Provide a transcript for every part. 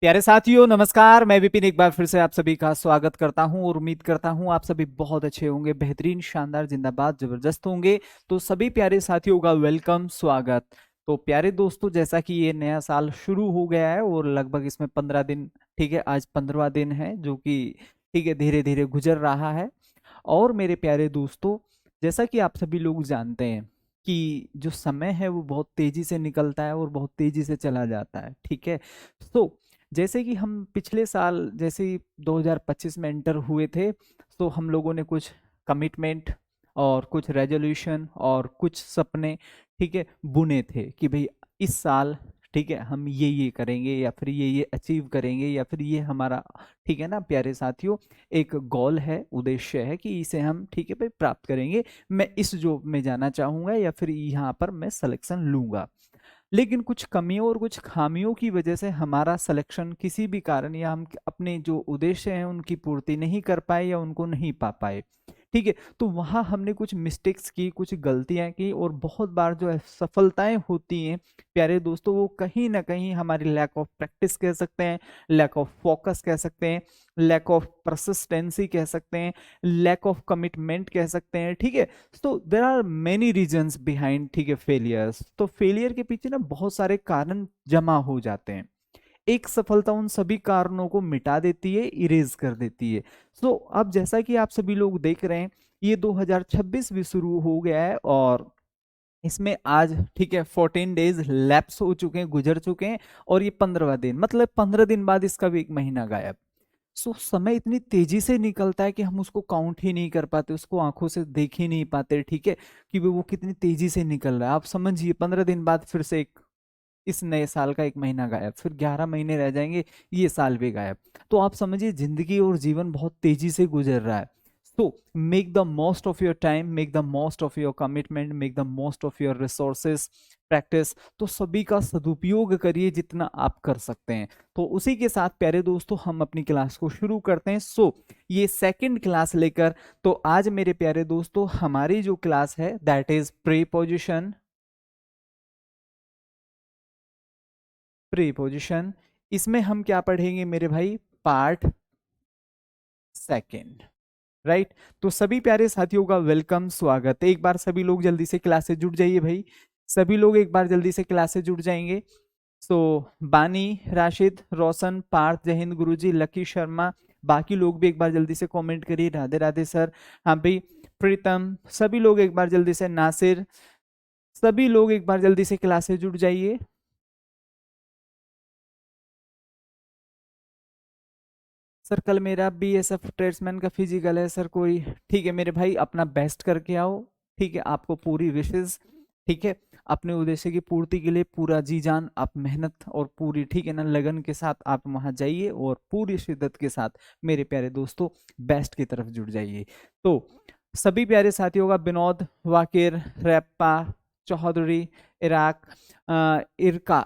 प्यारे साथियों नमस्कार। मैं विपिन एक बार फिर से आप सभी का स्वागत करता हूं और उम्मीद करता हूं आप सभी बहुत अच्छे होंगे, बेहतरीन, शानदार, जिंदाबाद, जबरदस्त होंगे। तो सभी प्यारे साथियों का वेलकम, स्वागत। तो प्यारे दोस्तों, जैसा कि ये नया साल शुरू हो गया है और लगभग इसमें 15 दिन, ठीक है, आज 15वां दिन है जो कि ठीक है धीरे धीरे गुजर रहा है। और मेरे प्यारे दोस्तों, जैसा कि आप सभी लोग जानते हैं कि जो समय है वो बहुत तेजी से निकलता है और बहुत तेजी से चला जाता है, ठीक है। तो जैसे कि हम पिछले साल जैसे ही 2025 में एंटर हुए थे, तो हम लोगों ने कुछ कमिटमेंट और कुछ रेजोल्यूशन और कुछ सपने, ठीक है, बुने थे कि भाई इस साल, ठीक है, हम ये करेंगे या फिर ये अचीव करेंगे या फिर ये हमारा, ठीक है ना प्यारे साथियों, एक गोल है, उद्देश्य है कि इसे हम, ठीक है भाई, प्राप्त करेंगे। मैं इस जॉब में जाना चाहूंगा या फिर यहाँ पर मैं सिलेक्शन लूंगा। लेकिन कुछ कमियों और कुछ खामियों की वजह से हमारा सिलेक्शन किसी भी कारण या हम अपने जो उद्देश्य हैं उनकी पूर्ति नहीं कर पाए या उनको नहीं पा पाए, ठीक है। तो वहां हमने कुछ मिस्टेक्स की, कुछ गलतियां की और बहुत बार जो सफलताएं होती हैं प्यारे दोस्तों, वो कहीं ना कहीं हमारी लैक ऑफ प्रैक्टिस कह सकते हैं, लैक ऑफ फोकस कह सकते हैं, लैक ऑफ परसिस्टेंसी कह सकते हैं, लैक ऑफ कमिटमेंट कह सकते हैं, ठीक है। तो there are many reasons behind, ठीक है, फेलियर्स। तो फेलियर के पीछे ना बहुत सारे कारण जमा हो जाते हैं। एक सफलता उन सभी कारणों को मिटा देती है, इरेज कर देती है। तो अब जैसा कि आप सभी लोग देख रहे हैं, ये 2026 भी शुरू हो गया है और इसमें आज, ठीक है, 14 डेज लैप्स हो चुके हैं, गुजर चुके हैं। और ये 15वां दिन, मतलब 15 दिन बाद इसका भी एक महीना गायब। सो समय इतनी तेजी से निकलता है कि हम उसको काउंट ही नहीं कर पाते, उसको आंखों से देख ही नहीं पाते, ठीक है, कि वो कितनी तेजी से निकल रहा है। आप समझिए 15 दिन बाद फिर से एक इस नए साल का एक महीना गायब, फिर 11 महीने रह जाएंगे, ये साल भी गायब। तो आप समझिए जिंदगी और जीवन बहुत तेजी से गुजर रहा है। तो make the most of your time, make the most of your commitment, make the most of your resources, practice. तो सभी का सदुपयोग करिए जितना आप कर सकते हैं। तो उसी के साथ प्यारे दोस्तों हम अपनी क्लास को शुरू करते हैं। ये सेकंड क्लास लेकर, तो आज मेरे प्यारे दोस्तों हमारी जो क्लास है दैट इज प्रीपोजिशन। प्रीपोजिशन, इसमें हम क्या पढ़ेंगे मेरे भाई? Part second, right. तो सभी प्यारे साथियों का वेलकम, स्वागत है। एक बार सभी लोग जल्दी से क्लास से जुड़ जाइए भाई, सभी लोग एक बार जल्दी से क्लास से जुड़ जाएंगे। सो बानी, राशिद, रोशन, पार्थ, जय हिंद गुरुजी, लकी शर्मा, बाकी लोग भी एक बार जल्दी से कमेंट करिए, राधे राधे सर। हाँ भाई, प्रीतम, सभी लोग एक बार जल्दी से, नासिर, सभी लोग एक बार जल्दी से क्लास से जुड़ जाइए। सर कल मेरा बीएसएफ ट्रेड्समैन का फिजिकल है सर, कोई, ठीक है मेरे भाई, अपना बेस्ट करके आओ, ठीक है, आपको पूरी विशेष, ठीक है, अपने उद्देश्य की पूर्ति के लिए पूरा जी जान आप मेहनत और पूरी, ठीक है ना, लगन के साथ आप वहां जाइए और पूरी शिद्दत के साथ मेरे प्यारे दोस्तों बेस्ट की तरफ जुड़ जाइए। तो सभी प्यारे साथियों का विनोद, वाकिर, रैप्पा, चौधरी, इराक, इरका,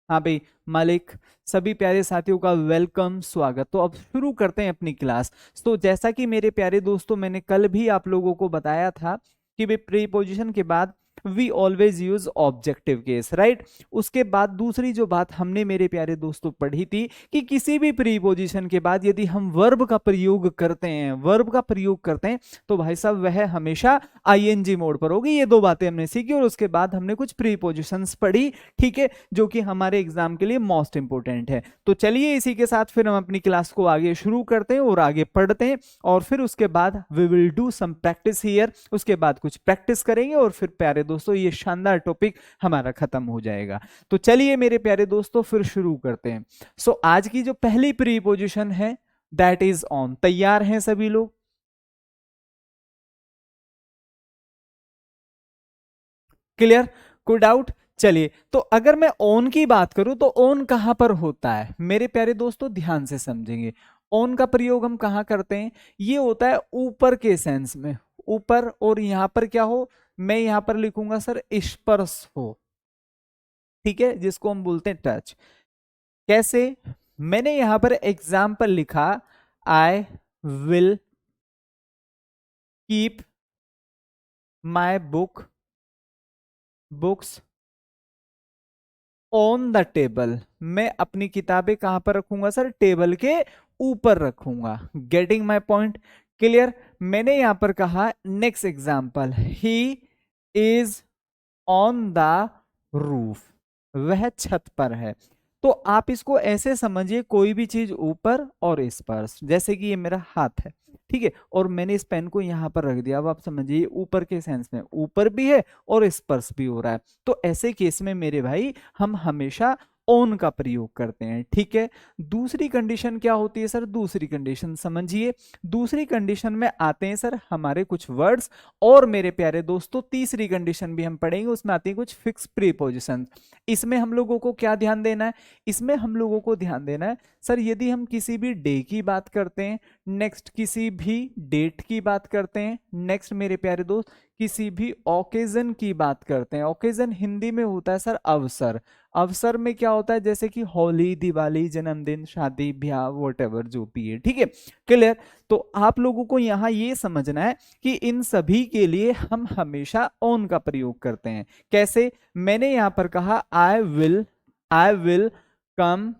हाँ भाई, मालिक, सभी प्यारे साथियों का वेलकम, स्वागत। तो अब शुरू करते हैं अपनी क्लास। तो जैसा कि मेरे प्यारे दोस्तों मैंने कल भी आप लोगों को बताया था कि भाई प्रीपोजिशन के बाद we always use objective case, right. उसके बाद दूसरी जो बात हमने मेरे प्यारे दोस्तों पढ़ी थी कि किसी भी प्रीपोजिशन के बाद यदि हम वर्ब का प्रयोग करते हैं, वर्ब का प्रयोग करते हैं, तो भाई साहब वह हमेशा आईएनजी मोड पर होगी। ये दो बातें हमने सीखी और उसके बाद हमने कुछ प्रीपोजिशंस पढ़ी, ठीक है, जो कि हमारे एग्जाम के लिए मोस्ट इंपोर्टेंट है। तो चलिए इसी के साथ फिर हम अपनी क्लास को आगे शुरू करते हैं और आगे पढ़ते हैं और फिर उसके बाद we will do some practice here. उसके बाद कुछ प्रैक्टिस करेंगे और फिर प्यारे दोस्तों ये शानदार टॉपिक हमारा खत्म हो जाएगा। तो चलिए मेरे प्यारे दोस्तों फिर शुरू करते हैं। आज की जो पहली प्रीपोजिशन है दैट इज ऑन। तैयार हैं सभी लोग? क्लियर? कोई डाउट? चलिए, तो अगर मैं ऑन की बात करूं तो ऑन कहां पर होता है मेरे प्यारे दोस्तों, ध्यान से समझेंगे। ऑन का प्रयोग हम कहां करते हैं? ये होता है ऊपर के सेंस में, ऊपर, और यहां पर क्या हो, मैं यहां पर लिखूंगा सर स्पर्श हो, ठीक है, जिसको हम बोलते हैं टच। कैसे? मैंने यहां पर एग्जाम्पल लिखा, I will keep my books on the table, मैं अपनी किताबें कहां पर रखूंगा सर, टेबल के ऊपर रखूंगा। Getting my point, clear. मैंने यहां पर कहा next example, he is on the roof, वह छत पर है। तो आप इसको ऐसे समझिए, कोई भी चीज ऊपर और स्पर्श, जैसे कि ये मेरा हाथ है, ठीक है, और मैंने इस पेन को यहां पर रख दिया। अब आप समझिए ऊपर के सेंस में ऊपर भी है और स्पर्श भी हो रहा है, तो ऐसे केस में मेरे भाई हम हमेशा ऑन का प्रयोग करते हैं, ठीक है। दूसरी कंडीशन क्या होती है सर, दूसरी कंडीशन समझिए। दूसरी कंडीशन में आते हैं सर हमारे कुछ वर्ड्स, और मेरे प्यारे दोस्तों तीसरी कंडीशन भी हम पढ़ेंगे, उसमें आती है कुछ फिक्स प्रीपोजिशन। इसमें हम लोगों को क्या ध्यान देना है, इसमें हम लोगों को ध्यान देना है सर, यदि हम किसी भी डे की बात करते हैं, नेक्स्ट किसी भी डेट की बात करते हैं, नेक्स्ट मेरे प्यारे दोस्त किसी भी ओकेजन की बात करते हैं। ओकेजन हिंदी में होता है सर अवसर। अवसर में क्या होता है, जैसे कि होली, दिवाली, जन्मदिन, शादी, ब्याह, वॉटेवर जो भी है, ठीक है, क्लियर। तो आप लोगों को यहां ये समझना है कि इन सभी के लिए हम हमेशा ऑन का प्रयोग करते हैं। कैसे, मैंने यहां पर कहा आई विल कम,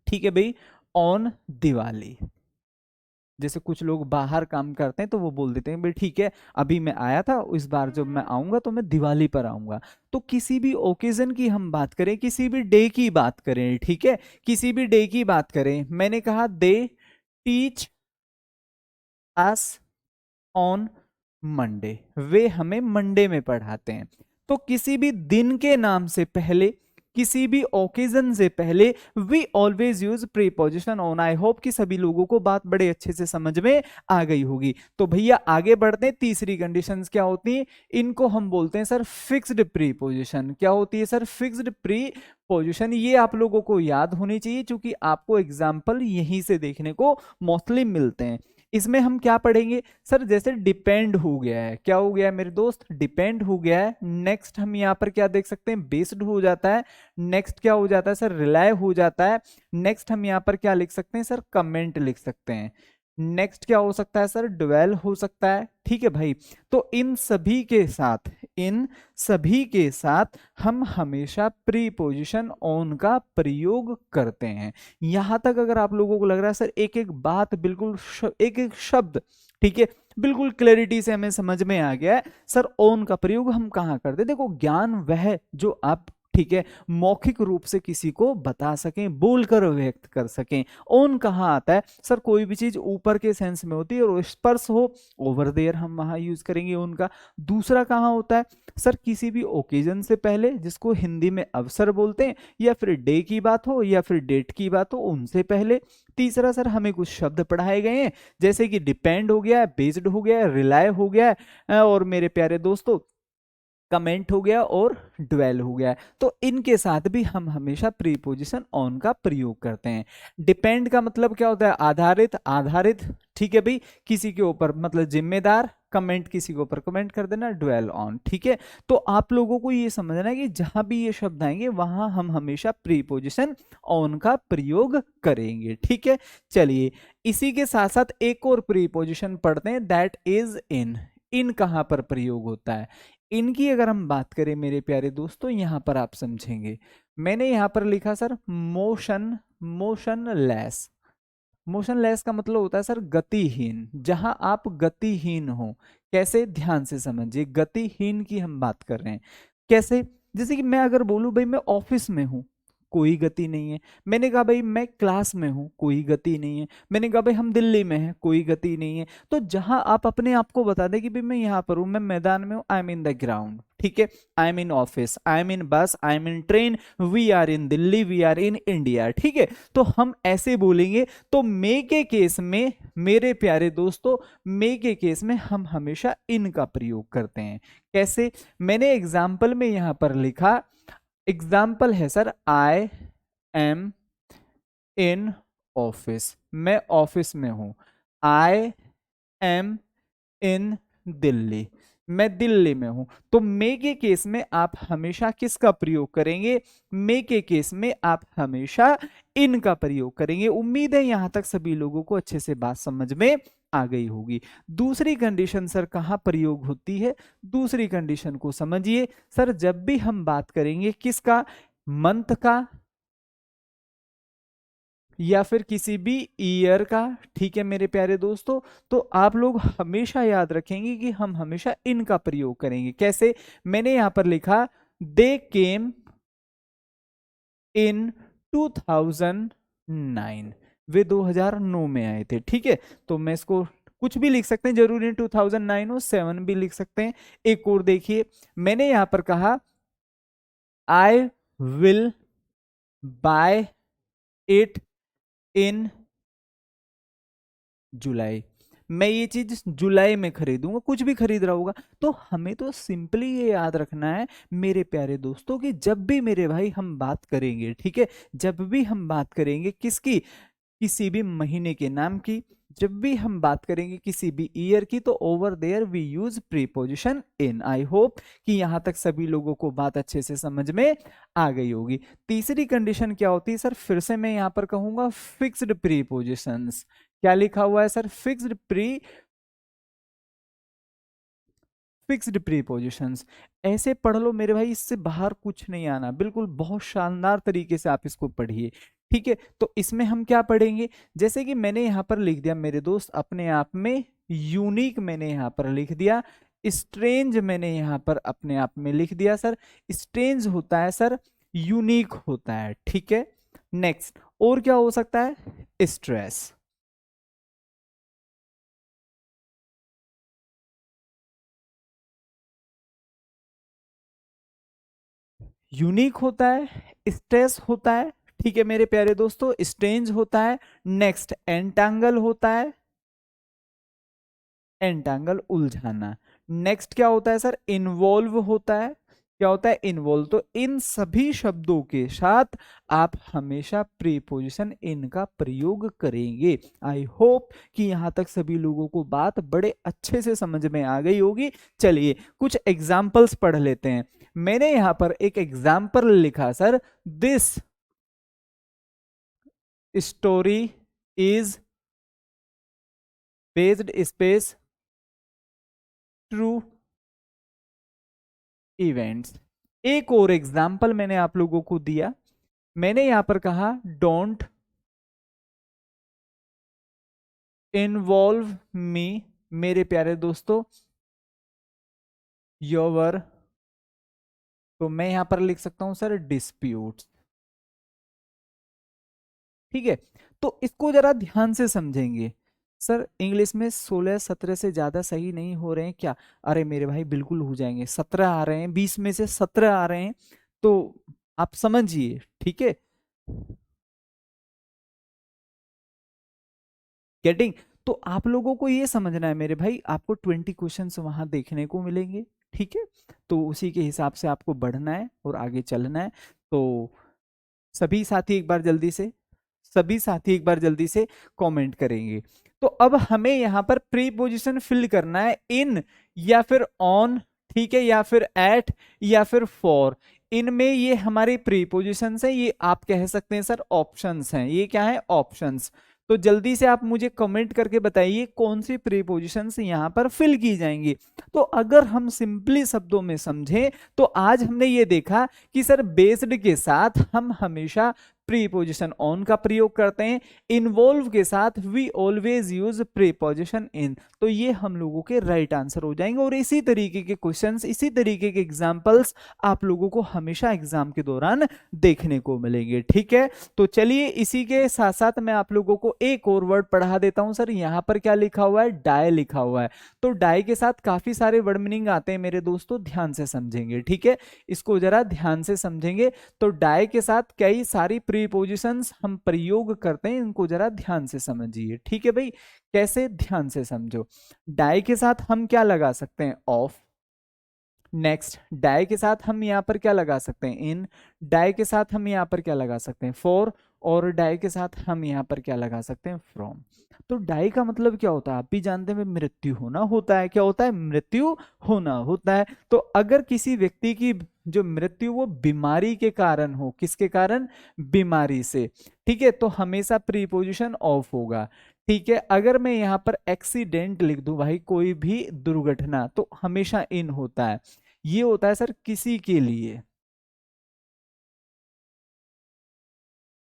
ठीक है भाई, ऑन दिवाली। जैसे कुछ लोग बाहर काम करते हैं तो वो बोल देते हैं भाई ठीक है, अभी मैं आया था, इस बार जब मैं आऊंगा तो मैं दिवाली पर आऊंगा। तो किसी भी ओकेजन की हम बात करें, किसी भी डे की बात करें, ठीक है, किसी भी डे की बात करें, मैंने कहा they teach us on Monday, वे हमें मंडे में पढ़ाते हैं। तो किसी भी दिन के नाम से पहले, किसी भी ओकेजन से पहले we always use preposition on. I hope कि सभी लोगों को बात बड़े अच्छे से समझ में आ गई होगी। तो भैया आगे बढ़ते हैं, तीसरी कंडीशंस क्या होती हैं, इनको हम बोलते हैं सर फिक्स्ड प्रीपोजिशन। क्या होती है सर, फिक्स्ड प्रीपोजिशन। ये आप लोगों को याद होनी चाहिए, क्योंकि आपको एग्जाम्पल यहीं से देखने को मोस्टली मिलते हैं। इसमें हम क्या पढ़ेंगे सर, जैसे डिपेंड हो गया है, क्या हो गया है मेरे दोस्त, डिपेंड हो गया है। नेक्स्ट हम यहाँ पर क्या देख सकते हैं, बेस्ड हो जाता है। नेक्स्ट क्या हो जाता है सर, रिलाय हो जाता है। नेक्स्ट हम यहाँ पर क्या लिख सकते हैं सर, कमेंट लिख सकते हैं। नेक्स्ट क्या हो सकता है सर, ड्वेल हो सकता है, ठीक है भाई। तो इन सभी के साथ, इन सभी के साथ हम हमेशा प्रीपोजिशन ऑन का प्रयोग करते हैं। यहां तक अगर आप लोगों को लग रहा है सर एक एक बात बिल्कुल एक एक शब्द, ठीक है, बिल्कुल क्लैरिटी से हमें समझ में आ गया है सर, ऑन का प्रयोग हम कहाँ करते हैं। देखो ज्ञान वह जो आप, ठीक है, मौखिक रूप से किसी को बता सकें, बोलकर व्यक्त कर सकें। ऑन कहाँ आता है सर, कोई भी चीज ऊपर के सेंस में होती है और स्पर्श हो, ओवर देयर हम वहां यूज करेंगे ऑन का। दूसरा कहाँ होता है सर, किसी भी ओकेजन से पहले, जिसको हिंदी में अवसर बोलते हैं, या फिर डे की बात हो या फिर डेट की बात हो, उनसे पहले। तीसरा सर हमें कुछ शब्द पढ़ाए गए हैं, जैसे कि डिपेंड हो गया है, बेस्ड हो गया है, रिलाय हो गया है, और मेरे प्यारे दोस्तों कमेंट हो गया और ड्वेल हो गया। तो इनके साथ भी हम हमेशा प्रीपोजिशन ऑन का प्रयोग करते हैं। डिपेंड का मतलब क्या होता है, आधारित, आधारित, ठीक है भाई, किसी के ऊपर मतलब जिम्मेदार। कमेंट किसी के ऊपर कमेंट कर देना, ड्वेल ऑन, ठीक है। तो आप लोगों को ये समझना है कि जहां भी ये शब्द आएंगे वहां हम हमेशा प्रीपोजिशन ऑन का प्रयोग करेंगे, ठीक है। चलिए इसी के साथ साथ एक और प्रीपोजिशन पढ़ते हैं, दैट इज इन। इन कहां पर प्रयोग होता है, इनकी अगर हम बात करें मेरे प्यारे दोस्तों, यहां पर आप समझेंगे, मैंने यहां पर लिखा सर मोशन, मोशनलेस। मोशनलेस का मतलब होता है सर गतिहीन, जहां आप गतिहीन हो। कैसे, ध्यान से समझिए, गतिहीन की हम बात कर रहे हैं। कैसे, जैसे कि मैं अगर बोलूं भाई मैं ऑफिस में हूं, कोई गति नहीं है। मैंने कहा भाई मैं क्लास में हूं, कोई गति नहीं है। मैंने कहा भाई हम दिल्ली में हैं, कोई गति नहीं है। तो जहां आप अपने आप को बता दें कि भाई मैं यहां पर हूं, मैं मैदान में हूं, I am in the ground, ठीक है, I am in office, I am in bus, I am in train, we are in Delhi, we are in India, ठीक है। तो हम ऐसे बोलेंगे। तो मे के केस में मेरे प्यारे दोस्तों, मे के केस में हम हमेशा इन का प्रयोग करते हैं। कैसे, मैंने एग्जाम्पल में यहां पर लिखा, एग्जाम्पल है sir I am in office, मैं ऑफिस में हूं। आई एम इन दिल्ली, मैं दिल्ली में हूं। तो मे के केस में आप हमेशा किसका प्रयोग करेंगे, मे के केस में आप हमेशा इन का प्रयोग करेंगे। उम्मीद है यहां तक सभी लोगों को अच्छे से बात समझ में आ गई होगी। दूसरी कंडीशन सर कहां प्रयोग होती है, दूसरी कंडीशन को समझिए सर, जब भी हम बात करेंगे किसका, मंथ का या फिर किसी भी ईयर का। ठीक है मेरे प्यारे दोस्तों, तो आप लोग हमेशा याद रखेंगे कि हम हमेशा इनका प्रयोग करेंगे। कैसे? मैंने यहां पर लिखा दे केम इन 2009, वे 2009 में आए थे। ठीक है, तो मैं इसको कुछ भी लिख सकते हैं, जरूरी 2009 हो, 7 भी लिख सकते हैं। एक और देखिए, मैंने यहां पर कहा I will buy it in July, मैं ये चीज जुलाई में खरीदूंगा, कुछ भी खरीद रहा होगा। तो हमें तो सिंपली ये याद रखना है मेरे प्यारे दोस्तों कि जब भी मेरे भाई हम बात करेंगे, ठीक है, जब भी हम बात करेंगे किसकी, किसी भी महीने के नाम की, जब भी हम बात करेंगे किसी भी ईयर की, तो over there we use preposition in. I hope कि यहां तक सभी लोगों को बात अच्छे से समझ में आ गई होगी। तीसरी कंडीशन क्या होती है सर? फिर से मैं यहां पर कहूंगा फिक्स्ड प्रीपोजिशंस। क्या लिखा हुआ है सर? Fixed prepositions. ऐसे पढ़ लो मेरे भाई, इससे बाहर कुछ नहीं आना, बिल्कुल बहुत शानदार तरीके से आप इसको पढ़िए। ठीक है, तो इसमें हम क्या पढ़ेंगे? जैसे कि मैंने यहां पर लिख दिया मेरे दोस्त अपने आप में, यूनिक मैंने यहां पर लिख दिया, स्ट्रेंज मैंने यहां पर अपने आप में लिख दिया। सर स्ट्रेंज होता है सर, यूनिक होता है। ठीक है, नेक्स्ट और क्या हो सकता है? स्ट्रेस। यूनिक होता है, स्ट्रेस होता है। ठीक है मेरे प्यारे दोस्तों, स्ट्रेंज होता है। नेक्स्ट एंटांगल होता है, एंटांगल उलझाना। नेक्स्ट क्या होता है सर? इन्वॉल्व होता है। क्या होता है? इन्वॉल्व। तो इन सभी शब्दों के साथ आप हमेशा प्रीपोजिशन इन का प्रयोग करेंगे। आई होप कि यहां तक सभी लोगों को बात बड़े अच्छे से समझ में आ गई होगी। चलिए कुछ एग्जाम्पल्स पढ़ लेते हैं। मैंने यहां पर एक एग्जाम्पल लिखा sir, this story is based space true events. एक और एग्जाम्पल मैंने आप लोगों को दिया, मैंने यहां पर कहा डोंट इन्वॉल्व मी, मेरे प्यारे दोस्तों, योर, तो मैं यहां पर लिख सकता हूं सर डिस्प्यूट्स। ठीक है, तो इसको जरा ध्यान से समझेंगे। सर इंग्लिश में 16-17 से ज्यादा सही नहीं हो रहे हैं क्या? अरे मेरे भाई बिल्कुल हो जाएंगे, 17 आ रहे हैं, 20 में से 17 आ रहे हैं, तो आप समझिए। ठीक है, गेटिंग? तो आप लोगों को ये समझना है मेरे भाई, आपको 20 क्वेश्चंस वहां देखने को मिलेंगे। ठीक है, तो उसी के हिसाब से आपको बढ़ना है और आगे चलना है। तो सभी साथी एक बार जल्दी से, सभी साथी एक बार जल्दी से कमेंट करेंगे। तो अब हमें यहां पर प्रीपोजिशन फिल करना है, इन या फिर ऑन, ठीक है, या फिर एट या फिर फॉर। इनमें ये हमारी प्रीपोजिशंस है, ये आप कह सकते हैं सर ऑप्शंस हैं। ये क्या है? ऑप्शंस। तो जल्दी से आप मुझे कमेंट करके बताइए कौन सी प्रीपोजिशंस यहां पर फिल की जाएंगी। तो अगर हम सिंपली शब्दों में समझें, तो आज हमने ये देखा कि सर बेस्ड के साथ हम हमेशा प्रीपोजिशन ऑन का प्रयोग करते हैं, इन्वॉल्व के साथ वी ऑलवेज यूज प्रीपोजिशन इन। तो ये हम लोगों के राइट आंसर हो जाएंगे, और इसी तरीके के क्वेश्चंस, इसी तरीके के एग्जांपल्स आप लोगों को हमेशा एग्जाम के दौरान देखने को मिलेंगे। ठीक है, तो चलिए इसी के साथ साथ मैं आप लोगों को एक और वर्ड पढ़ा देता हूं। सर यहां पर क्या लिखा हुआ है? डाई लिखा हुआ है। तो डाई के साथ काफी सारे वर्ड मीनिंग आते हैं मेरे दोस्तों, ध्यान से समझेंगे। ठीक है, इसको जरा ध्यान से समझेंगे। तो डाई के साथ कई सारी प्रीपोजिशंस हम प्रयोग करते हैं, इनको जरा ध्यान से समझिए। ठीक है भाई, कैसे? ध्यान से समझो। डाई के साथ हम क्या लगा सकते हैं? ऑफ। नेक्स्ट डाई के साथ हम यहां पर क्या लगा सकते हैं? इन। डाई के साथ हम यहां पर क्या लगा सकते हैं? फॉर। और डाई के साथ हम यहां पर क्या लगा सकते हैं? फ्रॉम। तो डाई का मतलब क्या होता है? आप भी जानते हैं, मृत्यु होना होता है। क्या होता है? मृत्यु होना होता है। तो अगर किसी व्यक्ति की जो मृत्यु वो बीमारी के कारण हो, किसके कारण? बीमारी से। ठीक है, तो हमेशा प्रीपोजिशन ऑफ होगा। ठीक है, अगर मैं यहां पर एक्सीडेंट लिख दूं भाई, कोई भी दुर्घटना, तो हमेशा इन होता है। ये होता है सर किसी के लिए,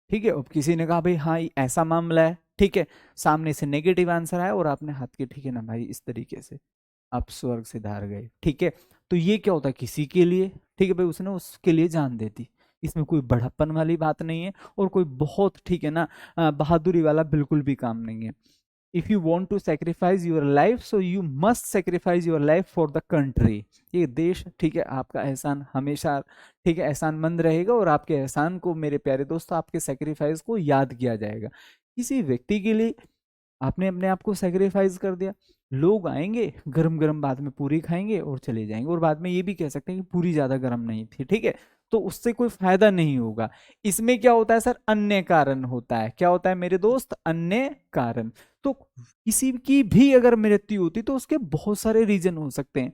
ठीक है, अब किसी ने कहा भाई हाँ ये ऐसा मामला है, ठीक है, सामने से नेगेटिव आंसर आया और आपने हाथ के ठीक है ना भाई इस तरीके से आप स्वर्ग से धार गए, ठीक है। तो ये क्या होता है किसी के लिए, ठीक है भाई, उसने उसके लिए जान दे दी, इसमें कोई बड़प्पन वाली बात नहीं है और कोई बहुत ठीक है ना बहादुरी वाला बिल्कुल भी काम नहीं है। If you want to sacrifice your life so you must sacrifice your life for the country. ये देश ठीक है आपका एहसान हमेशा ठीक है एहसानमंद रहेगा और आपके एहसान को मेरे प्यारे दोस्तों आपके सेक्रीफाइस को याद किया जाएगा। किसी व्यक्ति के लिए आपने अपने आप को सेक्रीफाइस कर दिया, लोग आएंगे गरम गरम बाद में पूरी खाएंगे और चले जाएंगे और बाद में ये भी कह सकते हैं कि पूरी ज्यादा गर्म नहीं थी, ठीक है, तो उससे कोई फायदा नहीं होगा। इसमें क्या होता है सर, अन्य कारण होता है। क्या होता है मेरे दोस्त, अन्य कारण। तो किसी की भी अगर मृत्यु होती तो उसके बहुत सारे रीजन हो सकते हैं।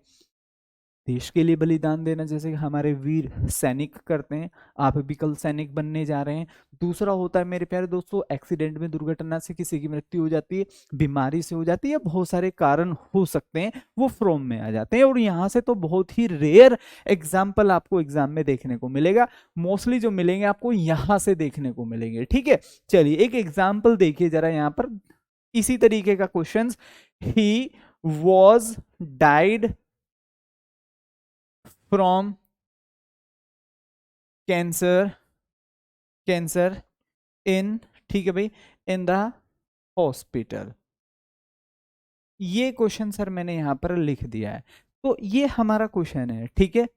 देश के लिए बलिदान देना जैसे कि हमारे वीर सैनिक करते हैं, आप भी कल सैनिक बनने जा रहे हैं। दूसरा होता है मेरे प्यारे दोस्तों एक्सीडेंट में दुर्घटना से किसी की मृत्यु हो जाती है, बीमारी से हो जाती है, बहुत सारे कारण हो सकते हैं वो फ्रॉम में आ जाते हैं। और यहाँ से तो बहुत ही रेयर एग्जाम्पल आपको एग्जाम में देखने को मिलेगा, मोस्टली जो मिलेंगे आपको यहाँ से देखने को मिलेंगे, ठीक है। चलिए एक एग्जाम्पल देखिए जरा यहाँ पर इसी तरीके का question, he was died from cancer, cancer in ठीक है भाई इन द हॉस्पिटल। ये क्वेश्चन सर मैंने यहां पर लिख दिया है, तो ये हमारा क्वेश्चन है, ठीक है।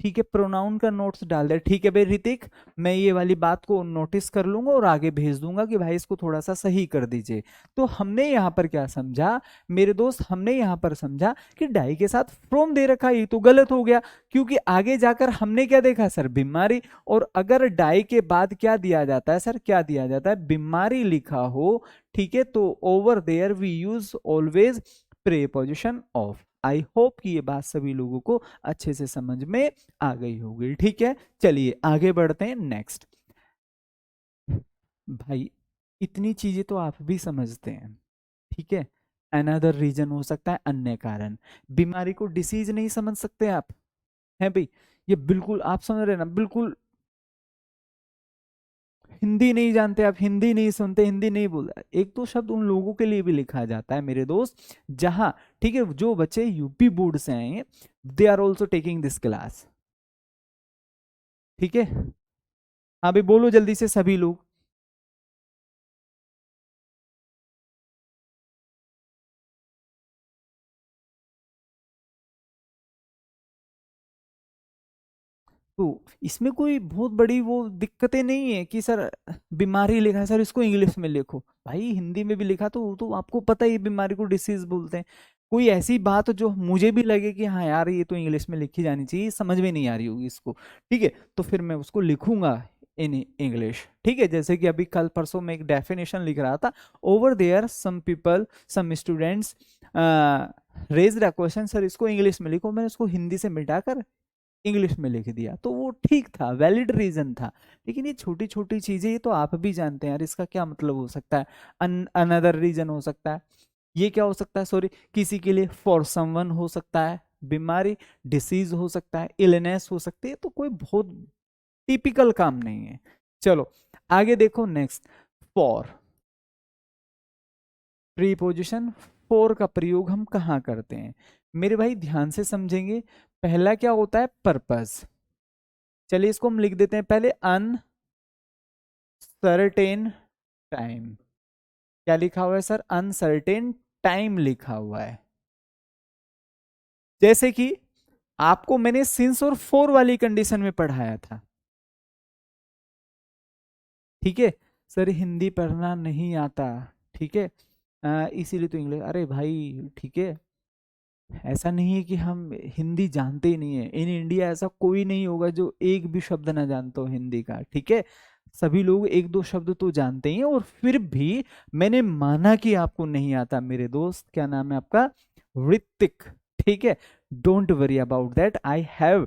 ठीक है, प्रोनाउन का नोट्स डाल दे, ठीक है भाई ऋतिक, मैं ये वाली बात को नोटिस कर लूंगा और आगे भेज दूंगा कि भाई इसको थोड़ा सा सही कर दीजिए। तो हमने यहाँ पर क्या समझा मेरे दोस्त, हमने यहाँ पर समझा कि डाई के साथ फ्रॉम दे रखा, ये तो गलत हो गया, क्योंकि आगे जाकर हमने क्या देखा सर, बीमारी। और अगर डाई के बाद क्या दिया जाता है सर, क्या दिया जाता है, बीमारी लिखा हो, ठीक है, तो over there we use always preposition of. I hope कि ये बात सभी लोगों को अच्छे से समझ में आ गई होगी, ठीक है। चलिए आगे बढ़ते हैं नेक्स्ट। भाई इतनी चीजें तो आप भी समझते हैं, ठीक है। अनदर रीजन हो सकता है अन्य कारण, बीमारी को डिसीज नहीं समझ सकते आप, है भाई, ये बिल्कुल आप समझ रहे ना, बिल्कुल हिंदी नहीं जानते आप, हिंदी नहीं सुनते, हिंदी नहीं बोलते, एक तो शब्द उन लोगों के लिए भी लिखा जाता है मेरे दोस्त जहां ठीक है जो बच्चे यूपी बोर्ड से आए हैं, they are also taking this class, ठीक है। हाँ भाई बोलो जल्दी से सभी लोग। तो इसमें कोई बहुत बड़ी वो दिक्कतें नहीं है कि सर बीमारी लिखा है सर इसको इंग्लिश में लिखो, भाई हिंदी में भी लिखा तो वो तो आपको पता ही बीमारी को डिसीज बोलते हैं। कोई ऐसी बात जो मुझे भी लगे कि हाँ यार ये तो इंग्लिश में लिखी जानी चाहिए, समझ में नहीं आ रही होगी इसको, ठीक है, तो फिर मैं उसको लिखूंगा इन इंग्लिश, ठीक है। जैसे कि अभी कल परसों में एक डेफिनेशन लिख रहा था, over there some people some students raise the question sir इसको इंग्लिश में लिखो, मैंने उसको हिंदी से मिटाकर इंग्लिश में लिख दिया, तो वो ठीक था, वैलिड रीजन था। लेकिन ये छोटी छोटी चीजें ये तो आप भी जानते हैं यार, इसका क्या मतलब हो सकता है, अनदर रीजन हो सकता है, ये क्या हो सकता है सॉरी, किसी के लिए फॉर समवन हो सकता है, बीमारी डिसीज हो सकता है, इलनेस हो सकती है, तो कोई बहुत टिपिकल काम नहीं है। चलो आगे देखो नेक्स्ट, फॉर प्रीपोजिशन, फॉर का प्रयोग हम कहाँ करते हैं मेरे भाई, ध्यान से समझेंगे। पहला क्या होता है, पर्पस, चलिए इसको हम लिख देते हैं पहले, अनसर्टेन टाइम। क्या लिखा हुआ है सर, अनसर्टेन टाइम लिखा हुआ है। जैसे कि आपको मैंने सिंस और फोर वाली कंडीशन में पढ़ाया था, ठीक है। सर हिंदी पढ़ना नहीं आता, ठीक है, इसीलिए तो इंग्लिश, अरे भाई ठीक है, ऐसा नहीं है कि हम हिंदी जानते ही नहीं है, इन इंडिया ऐसा कोई नहीं होगा जो एक भी शब्द ना जानता हो हिंदी का, ठीक है। सभी लोग एक दो शब्द तो जानते ही हैं, और फिर भी मैंने माना कि आपको नहीं आता मेरे दोस्त, क्या नाम है आपका, ऋतिक, ठीक है। Don't worry about that, I have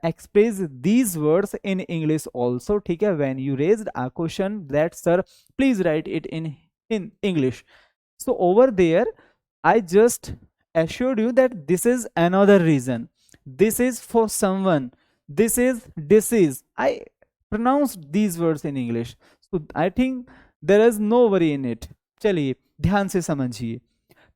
express these words in English also, ठीक है, when you raised a question that sir please right it in English, so over there I just assured you that this is another reason, this is for someone, This is disease. I pronounced these words in English, so I think there is no worry in it. चलिए ध्यान से समझिए।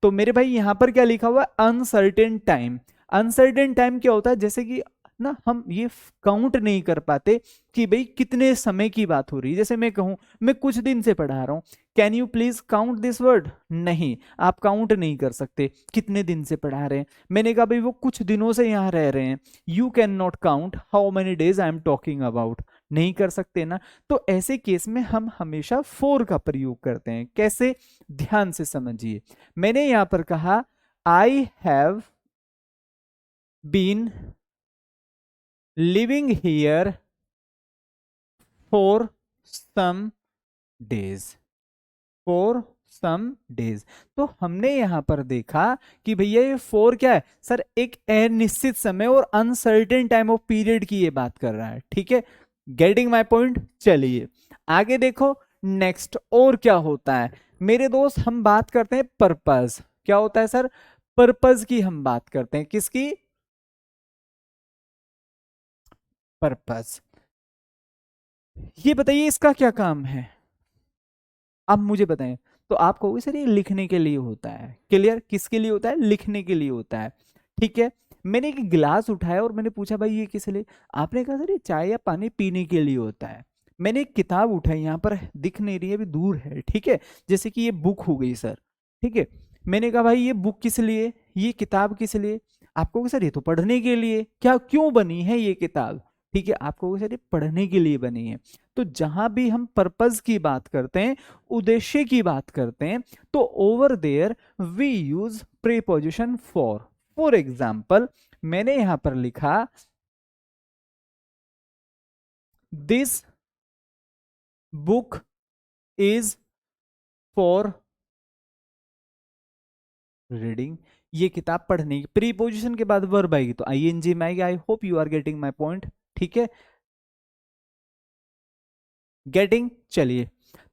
तो मेरे भाई यहां पर क्या लिखा हुआ है, अनसर्टेन टाइम। अनसर्टेन टाइम क्या होता है, जैसे कि ना हम ये काउंट नहीं कर पाते कि भाई कितने समय की बात हो रही है। जैसे मैं कहूं मैं कुछ दिन से पढ़ा रहा हूं, can you please count this word, नहीं आप काउंट नहीं कर सकते कितने दिन से पढ़ा रहे हैं। मैंने कहा भाई वो कुछ दिनों से यहाँ रह रहे हैं, you can not count how many days I am talking about, नहीं कर सकते ना। तो ऐसे केस में हम हमेशा फोर का प्रयोग करते हैं। कैसे, ध्यान से समझिए। मैंने यहां पर कहा I have been living here for some days, for some days. तो हमने यहां पर देखा कि भैया ये फोर क्या है सर, एक अनिश्चित समय और अनसर्टेन टाइम ऑफ पीरियड की ये बात कर रहा है। ठीक है, गेटिंग माय पॉइंट। चलिए आगे देखो, नेक्स्ट और क्या होता है मेरे दोस्त, हम बात करते हैं पर्पस। क्या होता है सर, पर्पस की हम बात करते हैं। किसकी, पर्पस। ये बताइए इसका क्या काम है, आप मुझे बताएं। तो आप कहोगे सर ये लिखने के लिए होता है। क्लियर, किसके लिए होता है, लिखने के लिए होता है। ठीक है, मैंने एक गिलास उठाया और मैंने पूछा भाई ये किस लिए, आपने कहा सर ये चाय या पानी पीने के लिए होता है। मैंने एक किताब उठाई, यहाँ पर दिख नहीं रही है अभी, दूर है। ठीक है, जैसे कि ये बुक हो गई सर। ठीक है, मैंने कहा भाई ये बुक किस लिए, ये किताब किस लिए, आप कहोगे सर ये तो पढ़ने के लिए। क्या, क्यों बनी है ये किताब, ठीक है, आप कहोगे सर ये पढ़ने के लिए बनी है। तो जहां भी हम पर्पस की बात करते हैं, उद्देश्य की बात करते हैं, तो over there we use preposition for. For example मैंने यहां पर लिखा this book is for reading, ये किताब पढ़ने की। प्रीपोजिशन के बाद वर्ब आएगी तो आईएनजी में आएगी। I hope you are getting my point. ठीक है, गेटिंग। चलिए,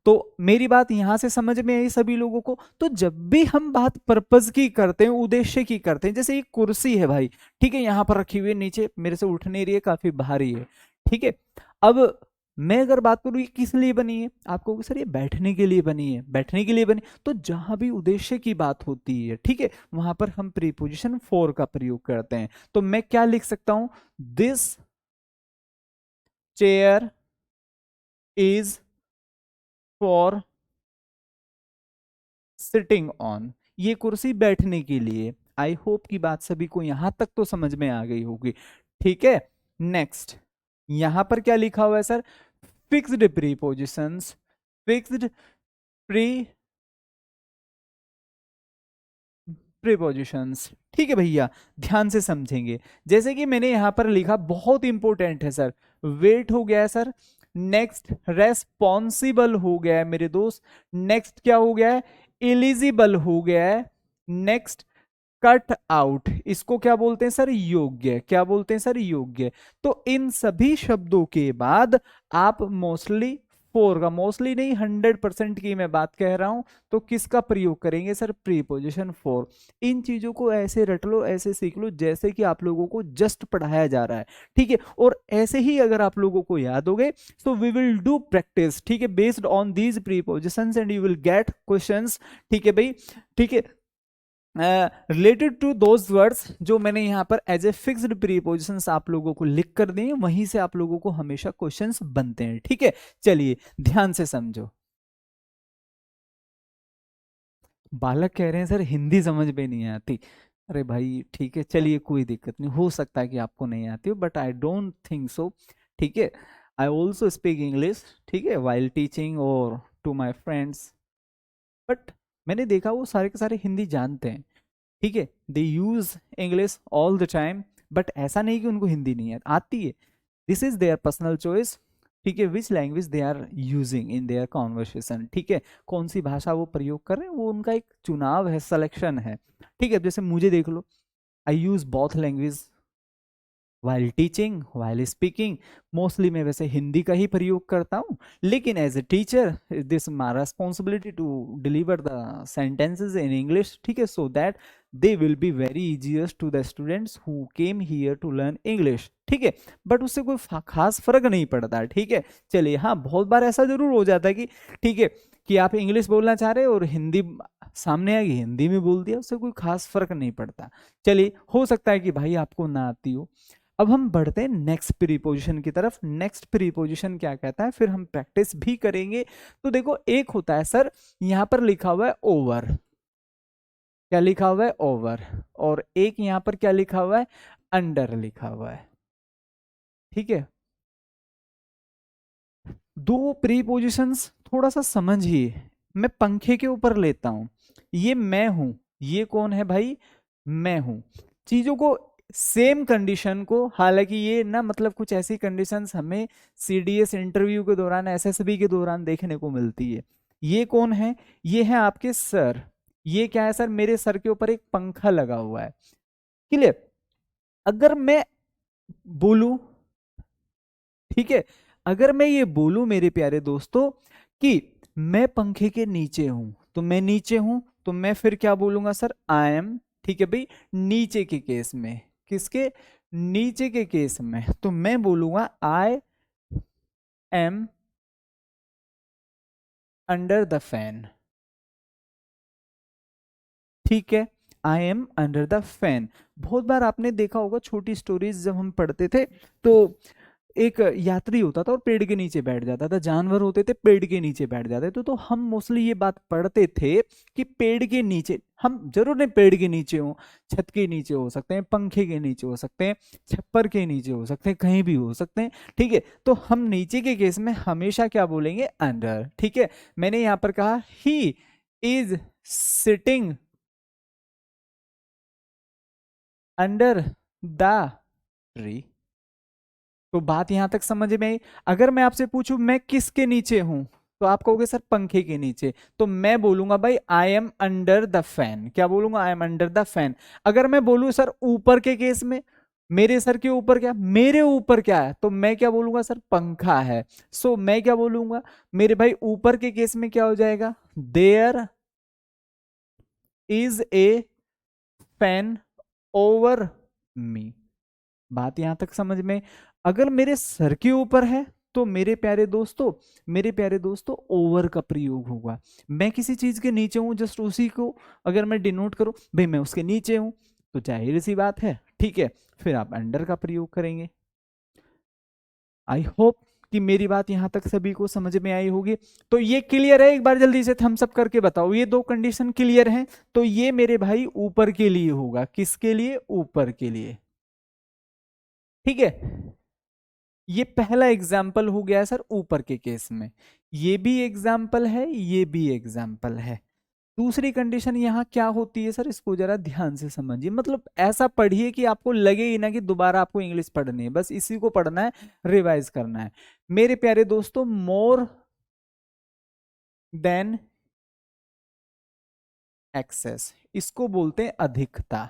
तो मेरी बात यहां से समझ में आई सभी लोगों को। तो जब भी हम बात पर्पस की करते हैं, उद्देश्य की करते हैं, जैसे एक कुर्सी है भाई, ठीक है, यहां पर रखी हुई है, नीचे मेरे से उठ नहीं रही है, काफी भारी है। ठीक है, अब मैं अगर बात करूं ये किस लिए बनी है, आप कहोगे सर ये बैठने के लिए बनी है, बैठने के लिए बनी। तो जहां भी उद्देश्य की बात होती है, ठीक है, वहां पर हम प्रीपोजिशन फॉर का प्रयोग करते हैं। तो मैं क्या लिख सकता हूं, this chair is for sitting on, ये कुर्सी बैठने के लिए। आई होप की बात सभी को यहां तक तो समझ में आ गई होगी। ठीक है, नेक्स्ट यहां पर क्या लिखा हुआ है sir, fixed prepositions, fixed pre prepositions. ठीक है भैया, ध्यान से समझेंगे। जैसे कि मैंने यहां पर लिखा, बहुत इंपॉर्टेंट है सर, वेट हो गया है सर, नेक्स्ट रेस्पॉन्सिबल हो गया है मेरे दोस्त, नेक्स्ट क्या हो गया है, एलिजिबल हो गया है, नेक्स्ट कट आउट, इसको क्या बोलते हैं सर, योग्य। क्या बोलते हैं सर, योग्य। तो इन सभी शब्दों के बाद आप मोस्टली फोर का, मोस्टली नहीं 100% की मैं बात कह रहा हूं, तो किसका प्रयोग करेंगे सर, प्रीपोजिशन फोर। इन चीजों को ऐसे रट लो, ऐसे सीख लो जैसे कि आप लोगों को जस्ट पढ़ाया जा रहा है। ठीक है, और ऐसे ही अगर आप लोगों को याद हो गए, so we will do practice, ठीक है, based on these prepositions and you will get questions. ठीक है भाई, ठीक है, रिलेटेड टू दोज वर्ड्स जो मैंने यहां पर एज ए फिक्स्ड प्रीपोजिशंस आप लोगों को लिख कर दिए, वहीं से आप लोगों को हमेशा क्वेश्चंस बनते हैं। ठीक है, चलिए ध्यान से समझो। बालक कह रहे हैं सर हिंदी समझ में नहीं आती। अरे भाई ठीक है, चलिए कोई दिक्कत नहीं, हो सकता है कि आपको नहीं आती हो, but I don't think so. ठीक है, आई ऑल्सो स्पीक इंग्लिश, ठीक है, वाइल टीचिंग और टू माई फ्रेंड्स, बट मैंने देखा वो सारे के सारे हिंदी जानते हैं। ठीक है, they use English all the time, but ऐसा नहीं कि उनको हिंदी नहीं आती है। This is their personal choice. ठीक है, which language they are using in their conversation, ठीक है, कौन सी भाषा वो प्रयोग कर रहे हैं, वो उनका एक चुनाव है, सिलेक्शन है। ठीक है, जैसे मुझे देख लो, I use both language, while teaching, while speaking. Mostly मैं वैसे हिंदी का ही प्रयोग करता हूँ, लेकिन as a teacher this my responsibility to deliver the sentences in English, ठीक है, so that they will be very easiest to the students who came here to learn English, ठीक है। बट उससे कोई खास फर्क नहीं पड़ता, ठीक है। चलिए, हाँ, बहुत बार ऐसा जरूर हो जाता है कि ठीक है कि आप इंग्लिश बोलना चाह रहे हो और हिंदी सामने आ गई, हिंदी में बोल दिया, उससे कोई खास फर्क नहीं पड़ता। चलिए, हो सकता है कि भाई आपको ना आती हो। अब हम बढ़ते हैं नेक्स्ट प्रीपोजिशन की तरफ। नेक्स्ट प्रीपोजिशन क्या कहता है, फिर हम प्रैक्टिस भी करेंगे। तो देखो, एक होता है सर, यहां पर लिखा हुआ है ओवर, क्या लिखा हुआ है, ओवर। और एक यहां पर क्या लिखा हुआ है, अंडर लिखा हुआ है, ठीक है। दो प्रीपोजिशंस थोड़ा सा समझिए। मैं पंखे के ऊपर लेता हूं, ये मैं हूं, ये कौन है भाई, मैं हूं। चीजों को, सेम कंडीशन को, हालांकि ये ना मतलब कुछ ऐसी कंडीशंस हमें सीडीएस इंटरव्यू के दौरान, एसएसबी के दौरान देखने को मिलती है। ये कौन है, ये है आपके सर। ये क्या है सर, मेरे सर के ऊपर एक पंखा लगा हुआ है, क्लियर। अगर मैं बोलूं, ठीक है, अगर मैं ये बोलूं मेरे प्यारे दोस्तों कि मैं पंखे के नीचे हूं, तो मैं नीचे हूं, तो मैं फिर क्या बोलूंगा सर, आई एम, ठीक है भाई। नीचे के केस में, किसके, नीचे के केस में, तो मैं बोलूंगा I am under the fan, ठीक है। I M under the fan. बहुत बार आपने देखा होगा, छोटी स्टोरीज जब हम पढ़ते थे, तो एक यात्री होता था और पेड़ के नीचे बैठ जाता था, जानवर होते थे पेड़ के नीचे बैठ जाते थे। तो हम मोस्टली ये बात पढ़ते थे कि पेड़ के नीचे, हम जरूर नहीं पेड़ के नीचे हो, छत के नीचे हो सकते हैं, पंखे के नीचे हो सकते हैं, छप्पर के नीचे हो सकते हैं, कहीं भी हो सकते हैं, ठीक है। तो हम नीचे के केस में हमेशा क्या बोलेंगे, अंडर, ठीक है। मैंने यहां पर कहा he is sitting under the tree. तो बात यहां तक समझ में आई। अगर मैं आपसे पूछूं मैं किसके नीचे हूं, तो आप कहोगे सर पंखे के नीचे, तो मैं बोलूंगा भाई I am under the fan. क्या बोलूंगा, I am under the fan. अगर मैं बोलूं सर ऊपर के केस में, मेरे सर के ऊपर क्या, मेरे ऊपर क्या है, तो मैं क्या बोलूंगा सर, पंखा है। सो मैं क्या बोलूंगा मेरे भाई, ऊपर के केस में क्या हो जाएगा, there is a fan over me. बात यहां तक समझ में। अगर मेरे सर के ऊपर है, तो मेरे प्यारे दोस्तों ओवर का प्रयोग होगा। मैं किसी चीज के नीचे हूं, जस्ट उसी को अगर मैं डिनोट करूं, भाई मैं उसके नीचे हूं, तो जाहिर सी बात है, ठीक है, फिर आप अंडर का प्रयोग करेंगे। आई होप कि मेरी बात यहां तक सभी को समझ में आई होगी। तो ये क्लियर है, एक बार जल्दी से थम्स अप करके बताओ, ये दो कंडीशन क्लियर हैं। तो ये मेरे भाई ऊपर के लिए होगा, किसके लिए, ऊपर के लिए, ठीक है। ये पहला एग्जाम्पल हो गया सर ऊपर के केस में, ये भी एग्जाम्पल है, ये भी एग्जाम्पल है। दूसरी कंडीशन यहां क्या होती है सर, इसको जरा ध्यान से समझिए। मतलब ऐसा पढ़िए कि आपको लगे ही ना कि दोबारा आपको इंग्लिश पढ़नी है, बस इसी को पढ़ना है, रिवाइज करना है। मेरे प्यारे दोस्तों, मोर देन एक्सेस, इसको बोलते हैं अधिकता।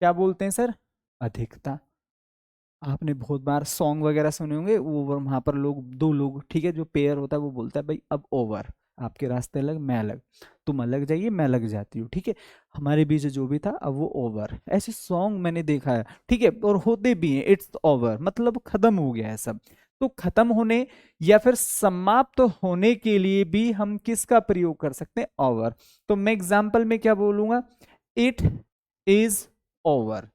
क्या बोलते हैं सर, अधिकता। आपने बहुत बार सॉन्ग वगैरह सुने होंगे, वो वहां पर लोग, दो लोग, ठीक है, जो पेयर होता है वो बोलता है भाई अब ओवर, आपके रास्ते अलग मैं अलग, तुम अलग जाइए मैं अलग जाती हूँ, ठीक है, हमारे बीच जो भी था अब वो ओवर। ऐसे सॉन्ग मैंने देखा है, ठीक है, और होते भी हैं, इट्स ओवर मतलब खत्म हो गया है सब। तो खत्म होने या फिर समाप्त होने के लिए भी हम किसका प्रयोग कर सकते हैं, ओवर। तो मैं एग्जाम्पल में क्या बोलूंगा, इट इज ओवर,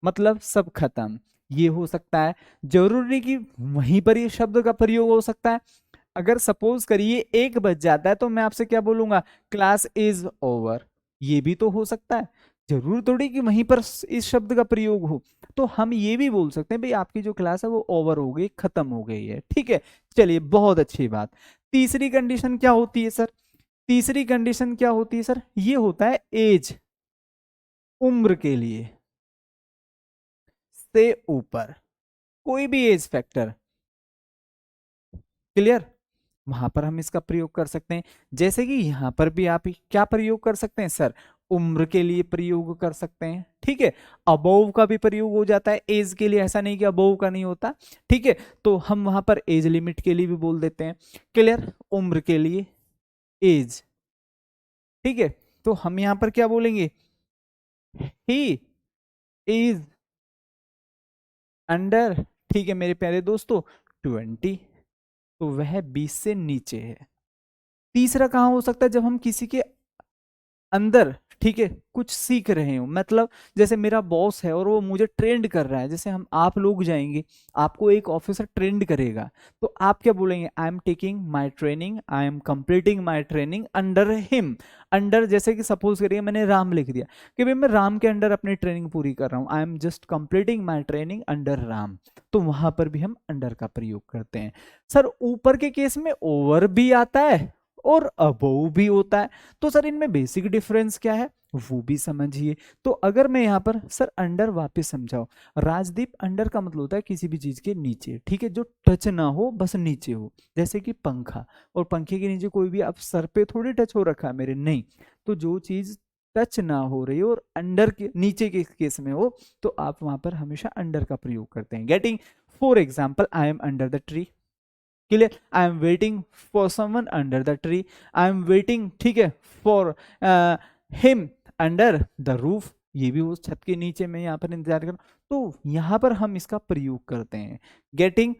मतलब सब खत्म। ये हो सकता है, जरूरी नहीं कि वहीं पर ये शब्द का प्रयोग हो सकता है। अगर सपोज करिए 1 बज जाता है, तो मैं आपसे क्या बोलूंगा, क्लास इज ओवर, ये भी तो हो सकता है। जरूर थोड़ी कि वहीं पर इस शब्द का प्रयोग हो। तो हम ये भी बोल सकते हैं भाई आपकी जो क्लास है वो ओवर हो गई, खत्म हो गई है, ठीक है। चलिए, बहुत अच्छी बात। तीसरी कंडीशन क्या होती है सर, तीसरी कंडीशन क्या होती है सर, ये होता है एज, उम्र के लिए, से ऊपर, कोई भी एज फैक्टर, क्लियर। वहां पर हम इसका प्रयोग कर सकते हैं। जैसे कि यहां पर भी आप क्या प्रयोग कर सकते हैं सर, उम्र के लिए प्रयोग कर सकते हैं, ठीक है। अबोव का भी प्रयोग हो जाता है एज के लिए, ऐसा नहीं कि अबोव का नहीं होता, ठीक है। तो हम वहां पर एज लिमिट के लिए भी बोल देते हैं। क्लियर? उम्र के लिए एज, ठीक है। तो हम यहां पर क्या बोलेंगे? ही इज अंडर, ठीक है मेरे प्यारे दोस्तों, 20, तो वह 20 से नीचे है। तीसरा कहां हो सकता है? जब हम किसी के अंदर, ठीक है, कुछ सीख रहे हो, मतलब जैसे मेरा बॉस है और वो मुझे ट्रेंड कर रहा है, जैसे हम आप लोग जाएंगे, आपको एक ऑफिसर ट्रेंड करेगा, तो आप क्या बोलेंगे? I am taking my training, I am completing my training under him. Under, जैसे कि सपोज करिए मैंने राम लिख दिया कि भाई मैं राम के अंडर अपनी ट्रेनिंग पूरी कर रहा हूँ, I am just completing my training under Ram, तो वहां पर भी हम अंडर का प्रयोग करते हैं। सर ऊपर के केस में ओवर भी आता है और अबोव भी होता है, तो सर इनमें बेसिक डिफरेंस क्या है वो भी समझिए। तो अगर मैं यहाँ पर सर अंडर वापस समझाओ, राजदीप अंडर का मतलब होता है किसी भी चीज के नीचे, ठीक है, जो टच ना हो, बस नीचे हो, जैसे कि पंखा, और पंखे के नीचे कोई भी आप सर पे थोड़ी टच हो रखा है मेरे, नहीं, तो जो चीज टच ना हो रही हो और अंडर के नीचे के केस में हो, तो आप वहां पर हमेशा अंडर का प्रयोग करते हैं। Getting? For example, I am under the tree. Clear? I am waiting for someone under the tree, I am waiting, ठीक है, for him under the roof, ये भी उस छत के नीचे मैं यहाँ पर इंतजार कर, तो यहाँ पर हम इसका प्रयोग करते हैं। गेटिंग?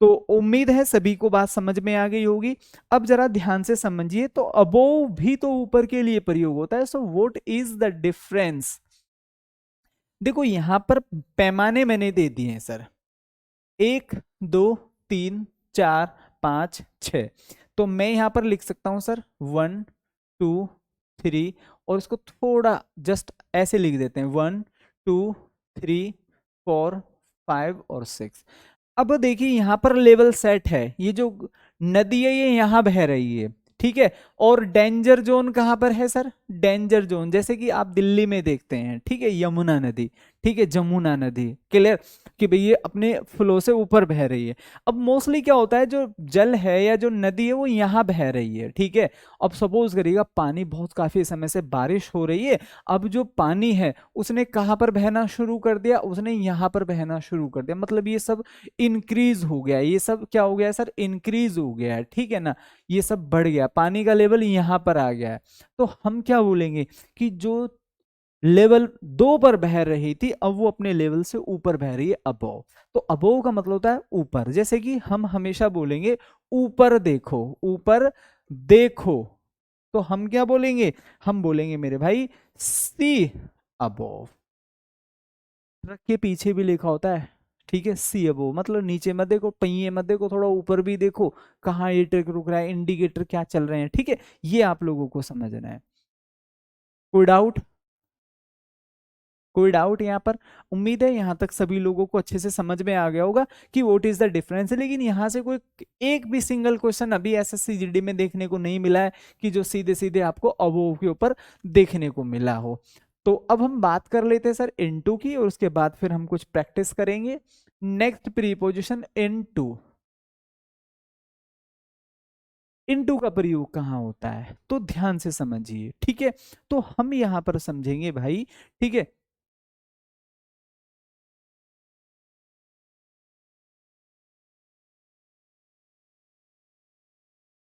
तो उम्मीद है सभी को बात समझ में आ गई होगी। अब जरा ध्यान से समझिए, तो अबोव भी तो ऊपर के लिए प्रयोग होता है, so what is the difference? देखो यहां पर पैमाने मैंने दे दिए हैं सर, 1 2 3 4 5 6, तो मैं यहां पर लिख सकता हूं सर 1 2 3, और इसको थोड़ा जस्ट ऐसे लिख देते हैं 1 2 3 4 5 और 6। अब देखिए यहां पर लेवल सेट है, ये जो नदी है ये यहां बह रही है, ठीक है, और डेंजर जोन कहां पर है सर? डेंजर जोन जैसे कि आप दिल्ली में देखते हैं, ठीक है, यमुना नदी, ठीक है, जमुना नदी। क्लियर? कि भाई ये अपने फ्लो से ऊपर बह रही है। अब मोस्टली क्या होता है, जो जल है या जो नदी है वो यहाँ बह रही है, ठीक है। अब सपोज करिएगा पानी बहुत काफी समय से बारिश हो रही है, अब जो पानी है उसने कहाँ पर बहना शुरू कर दिया? उसने यहाँ पर बहना शुरू कर दिया, मतलब ये सब इंक्रीज हो गया, ये सब क्या हो गया सर? इंक्रीज हो गया है, ठीक है ना, ये सब बढ़ गया, पानी का लेवल यहाँ पर आ गया है। तो हम क्या बोलेंगे कि जो लेवल 2 पर बह रही थी अब वो अपने लेवल से ऊपर बह रही है, अबोव। तो अबोव का मतलब होता है ऊपर, जैसे कि हम हमेशा बोलेंगे ऊपर देखो, ऊपर देखो, तो हम क्या बोलेंगे? हम बोलेंगे मेरे भाई सी अबोव। ट्रक के पीछे भी लिखा होता है, ठीक है, सी अबोव, मतलब नीचे मत देखो, पहिए मत देखो, थोड़ा ऊपर भी देखो, कहाँ ये ट्रक रुक रहा है, इंडिकेटर क्या चल रहे हैं, ठीक है, ये आप लोगों को समझना है। कोई डाउट? कोई डाउट यहाँ पर? उम्मीद है यहाँ तक सभी लोगों को अच्छे से समझ में आ गया होगा कि व्हाट इज द डिफरेंस। लेकिन यहाँ से कोई एक भी सिंगल क्वेश्चन अभी एसएससी जीडी में देखने को नहीं मिला है कि जो सीधे सीधे आपको अबोव के ऊपर देखने को मिला हो। तो अब हम बात कर लेते हैं सर इनटू की, और उसके बाद फिर हम कुछ प्रैक्टिस करेंगे। Next preposition into. इनटू का प्रयोग कहाँ होता है तो ध्यान से समझिए, ठीक है। तो हम यहाँ पर समझेंगे भाई, ठीक है,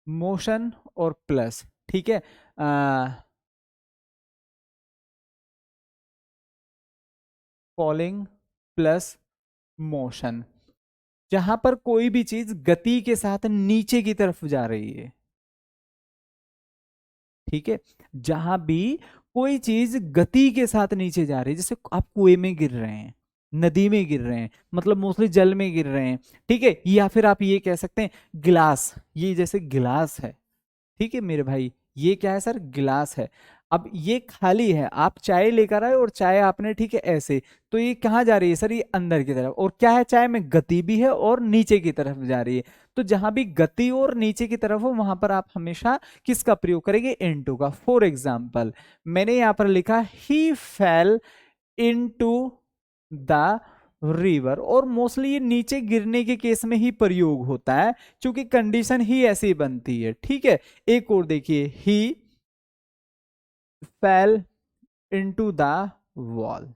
मोशन और प्लस, ठीक है, फॉलिंग प्लस मोशन, जहां पर कोई भी चीज गति के साथ नीचे की तरफ जा रही है, ठीक है, जहां भी कोई चीज गति के साथ नीचे जा रही है, जैसे आप कुएं में गिर रहे हैं, नदी में गिर रहे हैं, मतलब मोस्टली जल में गिर रहे हैं, ठीक है, या फिर आप ये कह सकते हैं गिलास, ये जैसे गिलास है, ठीक है मेरे भाई, ये क्या है सर? गिलास है। अब ये खाली है, आप चाय लेकर आए और चाय आपने, ठीक है, ऐसे, तो ये कहाँ जा रही है सर? ये अंदर की तरफ, और क्या है, चाय में गति भी है और नीचे की तरफ जा रही है। तो जहां भी गति और नीचे की तरफ हो वहां पर आप हमेशा किसका प्रयोग करेंगे? इनटू का। फॉर एग्जाम्पल मैंने यहां पर लिखा ही फेल इनटू द रिवर, और मोस्टली ये नीचे गिरने के केस में ही प्रयोग होता है, क्योंकि कंडीशन ही ऐसी बनती है, ठीक है। एक और देखिए, ही फेल इनटू द वॉल।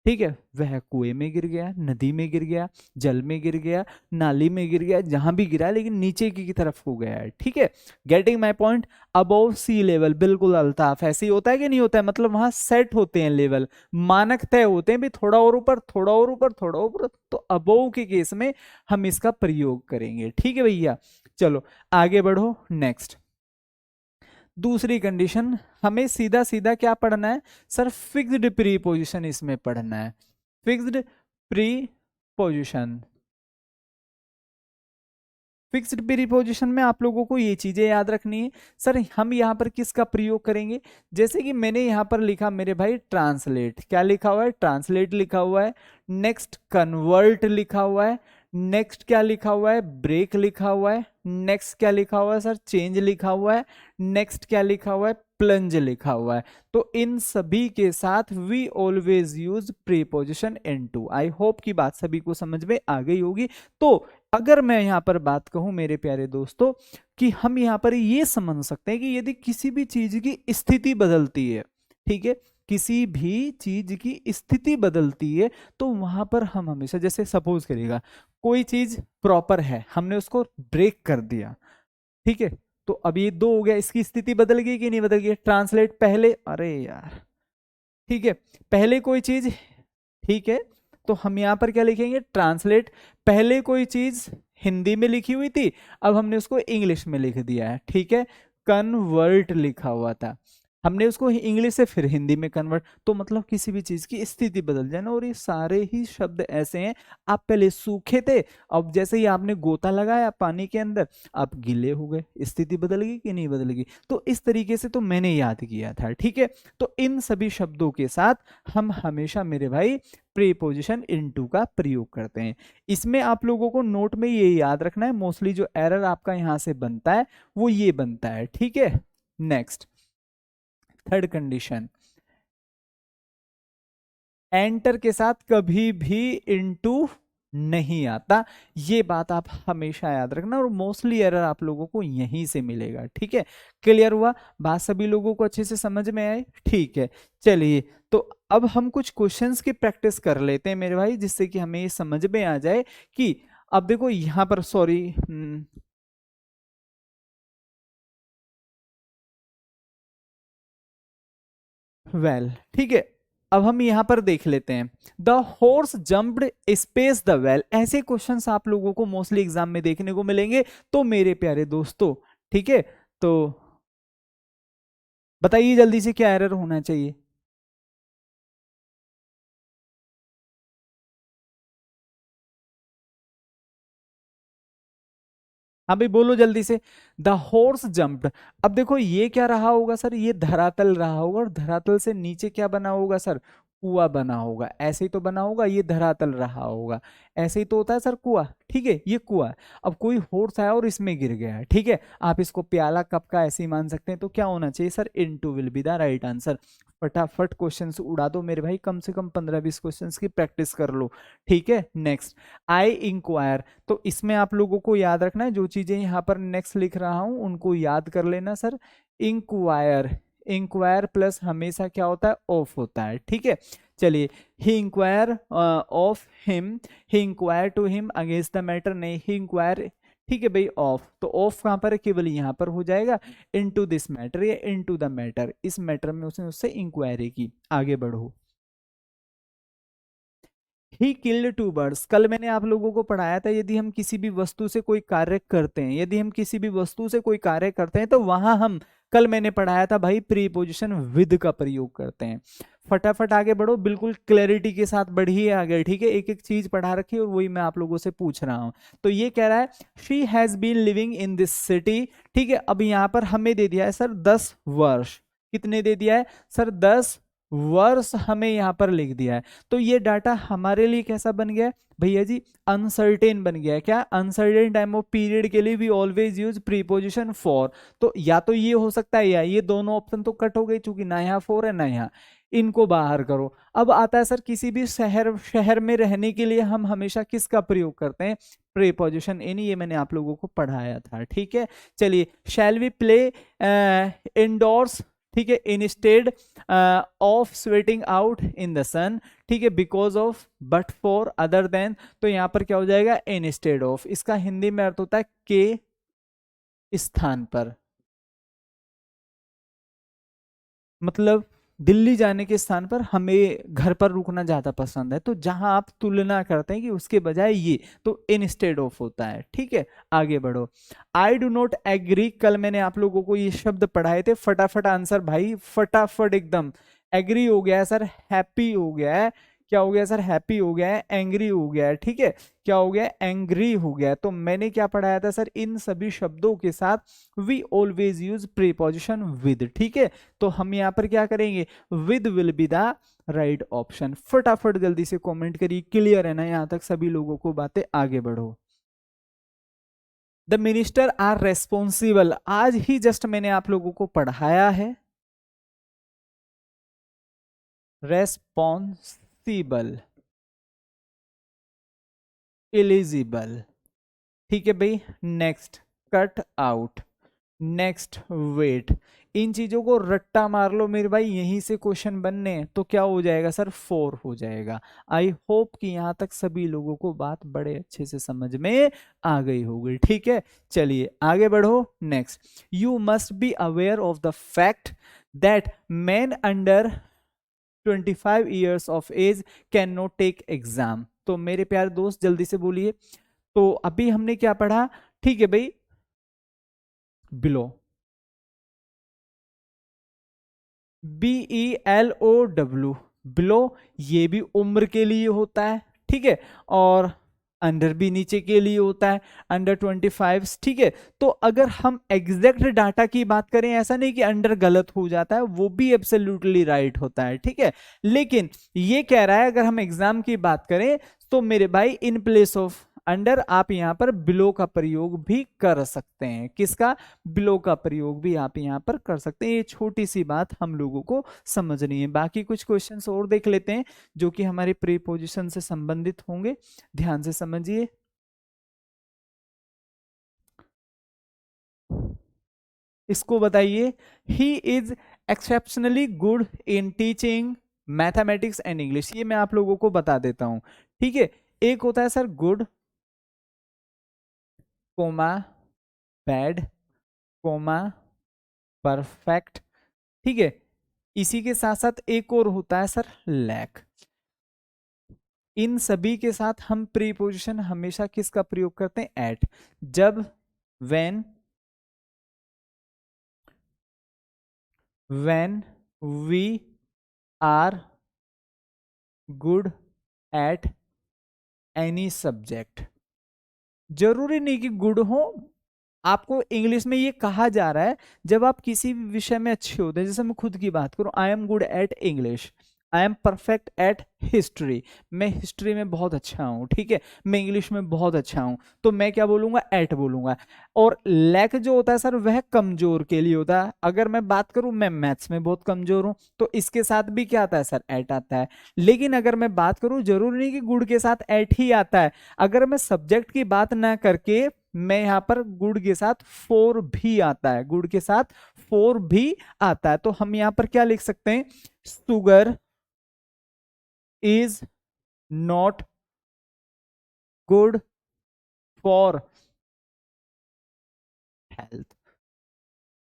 ठीक है, वह कुएं में गिर गया, नदी में गिर गया, जल में गिर गया, नाली में गिर गया, जहां भी गिरा लेकिन नीचे की तरफ को गया है। ठीक है, getting my point. Above sea level, बिल्कुल अल्ताफ, ऐसे ही होता है कि नहीं होता है, मतलब वहां सेट होते हैं लेवल, मानक तय होते हैं भी, थोड़ा और ऊपर, थोड़ा और ऊपर, थोड़ा ऊपर, तो अबव के केस में हम इसका प्रयोग करेंगे। ठीक है भैया, चलो आगे बढ़ो। नेक्स्ट दूसरी कंडीशन, हमें सीधा सीधा क्या पढ़ना है सर, फिक्स्ड प्रीपोजिशन इसमें पढ़ना है। फिक्स्ड प्रीपोजिशन, फिक्स्ड प्रीपोजिशन में आप लोगों को ये चीजें याद रखनी है। सर हम यहाँ पर किसका प्रयोग करेंगे, जैसे कि मैंने यहाँ पर लिखा मेरे भाई ट्रांसलेट, क्या लिखा हुआ है, ट्रांसलेट लिखा हुआ है। नेक्स्ट कन्वर्ट लिखा हुआ है। नेक्स्ट क्या लिखा हुआ है, ब्रेक लिखा हुआ है। नेक्स्ट क्या लिखा हुआ है सर, चेंज लिखा हुआ है। नेक्स्ट क्या लिखा हुआ है, प्लंज लिखा हुआ है। तो इन सभी के साथ we always use preposition into. I hope की बात सभी को समझ में आ गई होगी। तो अगर मैं यहां पर बात कहूं मेरे प्यारे दोस्तों, कि हम यहां पर ये समझ सकते हैं कि यदि किसी भी चीज की स्थिति बदलती है, ठीक है, किसी भी चीज की स्थिति बदलती है, तो वहां पर हम हमेशा, जैसे सपोज करिएगा कोई चीज प्रॉपर है, हमने उसको ब्रेक कर दिया, ठीक है, तो अब ये दो हो गया, इसकी स्थिति बदल गई कि नहीं बदल गई, ट्रांसलेट पहले, अरे यार, ठीक है, पहले कोई चीज, ठीक है, तो हम यहां पर क्या लिखेंगे, ट्रांसलेट, पहले कोई चीज हिंदी में लिखी हुई थी, अब हमने उसको इंग्लिश में लिख दिया है। ठीक है, कन्वर्ट लिखा हुआ था, हमने उसको इंग्लिश से फिर हिंदी में कन्वर्ट, तो मतलब किसी भी चीज की स्थिति बदल जाए ना। और ये सारे ही शब्द ऐसे हैं, आप पहले सूखे थे, अब जैसे ही आपने गोता लगाया पानी के अंदर, आप गीले हो गए, स्थिति बदल गई कि नहीं बदल गई। तो इस तरीके से तो मैंने याद किया था। ठीक है, तो इन सभी शब्दों के साथ हम हमेशा मेरे भाई प्रीपोजिशन इनटू का प्रयोग करते हैं। इसमें आप लोगों को नोट में ये याद रखना है, मोस्टली जो एरर आपका यहां से बनता है वो ये बनता है। ठीक है, नेक्स्ट थर्ड कंडीशन, एंटर के साथ कभी भी इनटू नहीं आता, ये बात आप हमेशा याद रखना, और मोस्टली एरर आप लोगों को यहीं से मिलेगा। ठीक है, क्लियर हुआ, बात सभी लोगों को अच्छे से समझ में आए। ठीक है, चलिए तो अब हम कुछ क्वेश्चंस की प्रैक्टिस कर लेते हैं मेरे भाई, जिससे कि हमें ये समझ में आ जाए कि, अब देखो यहां पर, सॉरी, वेल, ठीक है, अब हम यहां पर देख लेते हैं, the horse jumped space the well, ऐसे क्वेश्चंस आप लोगों को मोस्टली एग्जाम में देखने को मिलेंगे। तो मेरे प्यारे दोस्तों, ठीक है, तो बताइए जल्दी से क्या एरर होना चाहिए। हाँ भाई बोलो जल्दी से, द हॉर्स जंप्ड, अब देखो ये क्या रहा होगा सर, ये धरातल रहा होगा, और धरातल से नीचे क्या बना होगा सर, कुआं बना होगा, ऐसे ही तो बना होगा, ये धरातल रहा होगा, ऐसे ही तो होता है सर कुआं। ठीक है, ये कुआं, अब कोई हॉर्स आया और इसमें गिर गया है, ठीक है, आप इसको प्याला कप का ऐसे ही मान सकते हैं, तो क्या होना चाहिए sir, into will be the right answer. फटाफट क्वेश्चन उड़ा दो मेरे भाई, कम से कम 15-20 क्वेश्चन की प्रैक्टिस कर लो। ठीक है, नेक्स्ट, आई इंक्वायर, तो इसमें आप लोगों को याद रखना है, जो चीजें यहाँ पर नेक्स्ट लिख रहा हूं उनको याद कर लेना सर। इंक्वायर, इंक्वायर प्लस हमेशा क्या होता है, ऑफ होता है। ठीक है, चलिए, he inquire of him, he inquire to him against the matter, नहीं, ही इंक्वायर, ठीक है भाई, ऑफ, तो ऑफ कहां पर है, केवल यहां पर हो जाएगा, इनटू दिस मैटर या इनटू द मैटर, इस मैटर में उसने उससे इंक्वायरी की। आगे बढ़ो, ही किल्ड टू बर्ड्स, कल मैंने आप लोगों को पढ़ाया था, यदि हम किसी भी वस्तु से कोई कार्य करते हैं, यदि हम किसी भी वस्तु से कोई कार्य करते हैं, तो वहां हम, कल मैंने पढ़ाया था भाई, प्रीपोजिशन विद का प्रयोग करते हैं। फटाफट आगे बढ़ो, बिल्कुल क्लैरिटी के साथ बढ़िए आगे। ठीक है, एक एक चीज पढ़ा रखी है और वही मैं आप लोगों से पूछ रहा हूं। तो ये कह रहा है, she has been living in this city, ठीक है, अब यहां पर हमें दे दिया है सर 10 वर्ष, कितने दे दिया है सर, 10 वर्ष हमें यहां पर लिख दिया है। तो ये डाटा हमारे लिए कैसा बन गया भैया जी, अनसर्टेन बन गया है। क्या, अनसर्टेन टाइम ऑफ पीरियड के लिए we always use preposition for, तो या तो ये हो सकता है, या ये दोनों ऑप्शन तो कट हो गए, चूंकि ना यहाँ फॉर है ना यहाँ, इनको बाहर करो। अब आता है सर, किसी भी शहर शहर में रहने के लिए हम हमेशा किसका प्रयोग करते हैं, प्रीपोजिशन इन, ये मैंने आप लोगों को पढ़ाया था। ठीक है, चलिए, शैल वी प्ले इंडोर्स ठीक है, instead of sweating out in the sun, ठीक है, because of, but for, other than, तो यहां पर क्या हो जाएगा, इंस्टेड ऑफ। इसका हिंदी में अर्थ होता है के स्थान पर, मतलब दिल्ली जाने के स्थान पर हमें घर पर रुकना ज्यादा पसंद है, तो जहां आप तुलना करते हैं कि उसके बजाय ये, तो इंस्टेड ऑफ होता है। ठीक है, आगे बढ़ो। आई डू नॉट एग्री, कल मैंने आप लोगों को ये शब्द पढ़ाए थे, फटाफट आंसर भाई, फटाफट एकदम। एग्री हो गया है सर, हैप्पी हो गया है, क्या हो गया सर, हैप्पी हो गया है, एंग्री हो गया है, ठीक है, क्या हो गया, एंग्री हो गया है। तो मैंने क्या पढ़ाया था सर, इन सभी शब्दों के साथ we always use preposition with, ठीक है। तो हम यहां पर क्या करेंगे, with will be the right option. फटाफट जल्दी से कमेंट करिए, क्लियर है ना यहां तक सभी लोगों को बातें, आगे बढ़ो। द मिनिस्टर आर रेस्पॉन्सिबल, आज ही जस्ट मैंने आप लोगों को पढ़ाया है, रेस्पॉन्सिबल, एलिजिबल, ठीक है भाई। Next, cut out, next, wait. इन चीजों को रट्टा मार लो मेरे भाई, यहीं से क्वेश्चन बनने हैं, तो क्या हो जाएगा सर, 4 हो जाएगा। आई होप कि यहां तक सभी लोगों को बात बड़े अच्छे से समझ में आ गई होगी, ठीक है। चलिए आगे बढ़ो। Next, you must be aware of the fact that man under 25 years of age can not take exam. तो मेरे प्यारे दोस्त जल्दी से बोलिए, तो अभी हमने क्या पढ़ा, ठीक है भाई, बिलो, BELOW, बिलो, ये भी उम्र के लिए होता है, ठीक है, और अंडर भी नीचे के लिए होता है, अंडर 25, ठीक है। तो अगर हम एग्जैक्ट डाटा की बात करें, ऐसा नहीं कि अंडर गलत हो जाता है, वो भी एब्सोल्युटली राइट होता है, ठीक है। लेकिन ये कह रहा है अगर हम एग्जाम की बात करें, तो मेरे भाई इन प्लेस ऑफ अंडर आप यहां पर बिलो का प्रयोग भी कर सकते हैं। किसका, बिलो का प्रयोग भी आप यहां पर कर सकते हैं। ये छोटी सी बात हम लोगों को समझनी है। बाकी कुछ क्वेश्चंस और देख लेते हैं जो कि हमारे प्रीपोजिशन से संबंधित होंगे, ध्यान से समझिए। इसको बताइए, he is exceptionally good in teaching mathematics and English. ये मैं आप लोगों को बता देता हूं, ठीक है। एक होता है sir good, comma, bad, comma, perfect, ठीक है। इसी के साथ साथ एक और होता है सर लैक। इन सभी के साथ हम प्रीपोजिशन हमेशा किसका प्रयोग करते हैं, एट। जब, when, when we are good at any subject. जरूरी नहीं कि गुड हो, आपको इंग्लिश में ये कहा जा रहा है जब आप किसी भी विषय में अच्छे होते हैं। जैसे मैं खुद की बात करूं, I am good at English, I am perfect at history, मैं हिस्ट्री में बहुत अच्छा हूं, ठीक है, मैं इंग्लिश में बहुत अच्छा हूं, तो मैं क्या बोलूंगा, एट बोलूंगा। और लैक जो होता है सर वह कमजोर के लिए होता है। अगर मैं बात करूं मैं मैथ्स में बहुत कमजोर हूं, तो इसके साथ भी क्या आता है सर, एट आता है। लेकिन अगर मैं बात करूं, जरूरी नहीं कि गुड के साथ एट ही आता है। अगर मैं सब्जेक्ट की बात ना करके, मैं यहां पर गुड के साथ फोर भी आता है, गुड के साथ फोर भी आता है। तो हम यहां पर क्या लिख सकते हैं, sugar is not good for health.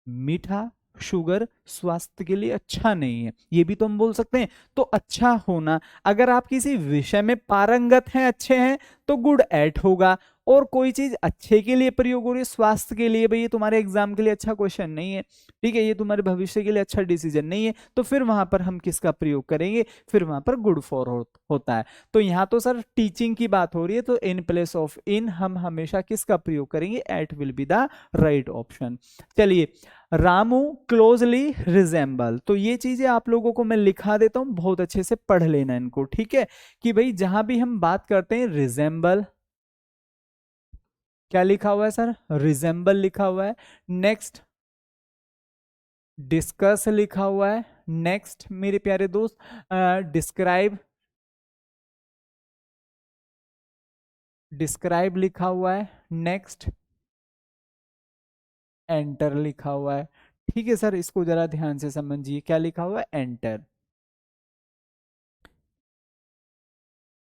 मीठा, शुगर स्वास्थ्य के लिए अच्छा नहीं है, ये भी तो हम बोल सकते हैं। तो अच्छा होना, अगर आप किसी विषय में पारंगत हैं, अच्छे हैं, तो गुड एट होगा। और कोई चीज अच्छे के लिए प्रयोग हो रही है, स्वास्थ्य के लिए, भाई ये तुम्हारे एग्जाम के लिए अच्छा क्वेश्चन नहीं है, ठीक है, ये तुम्हारे भविष्य के लिए अच्छा डिसीजन नहीं है, तो फिर वहां पर हम किसका प्रयोग करेंगे, फिर वहां पर गुड फॉर होता है। तो यहाँ तो सर टीचिंग की बात हो रही है, तो इन प्लेस ऑफ इन हम हमेशा किसका प्रयोग करेंगे, at will be the right option. चलिए, रामू क्लोजली रिजेंबल, तो ये चीजें आप लोगों को मैं लिखा देता हूं, बहुत अच्छे से पढ़ लेना इनको, ठीक है। कि भाई जहां भी हम बात करते हैं रिजेंबल, क्या लिखा हुआ है सर, रिजेंबल लिखा हुआ है। नेक्स्ट, डिस्कस लिखा हुआ है। नेक्स्ट मेरे प्यारे दोस्त, डिस्क्राइब, डिस्क्राइब लिखा हुआ है। नेक्स्ट, एंटर लिखा हुआ है, ठीक है सर, इसको जरा ध्यान से समझिए, क्या लिखा हुआ है, एंटर।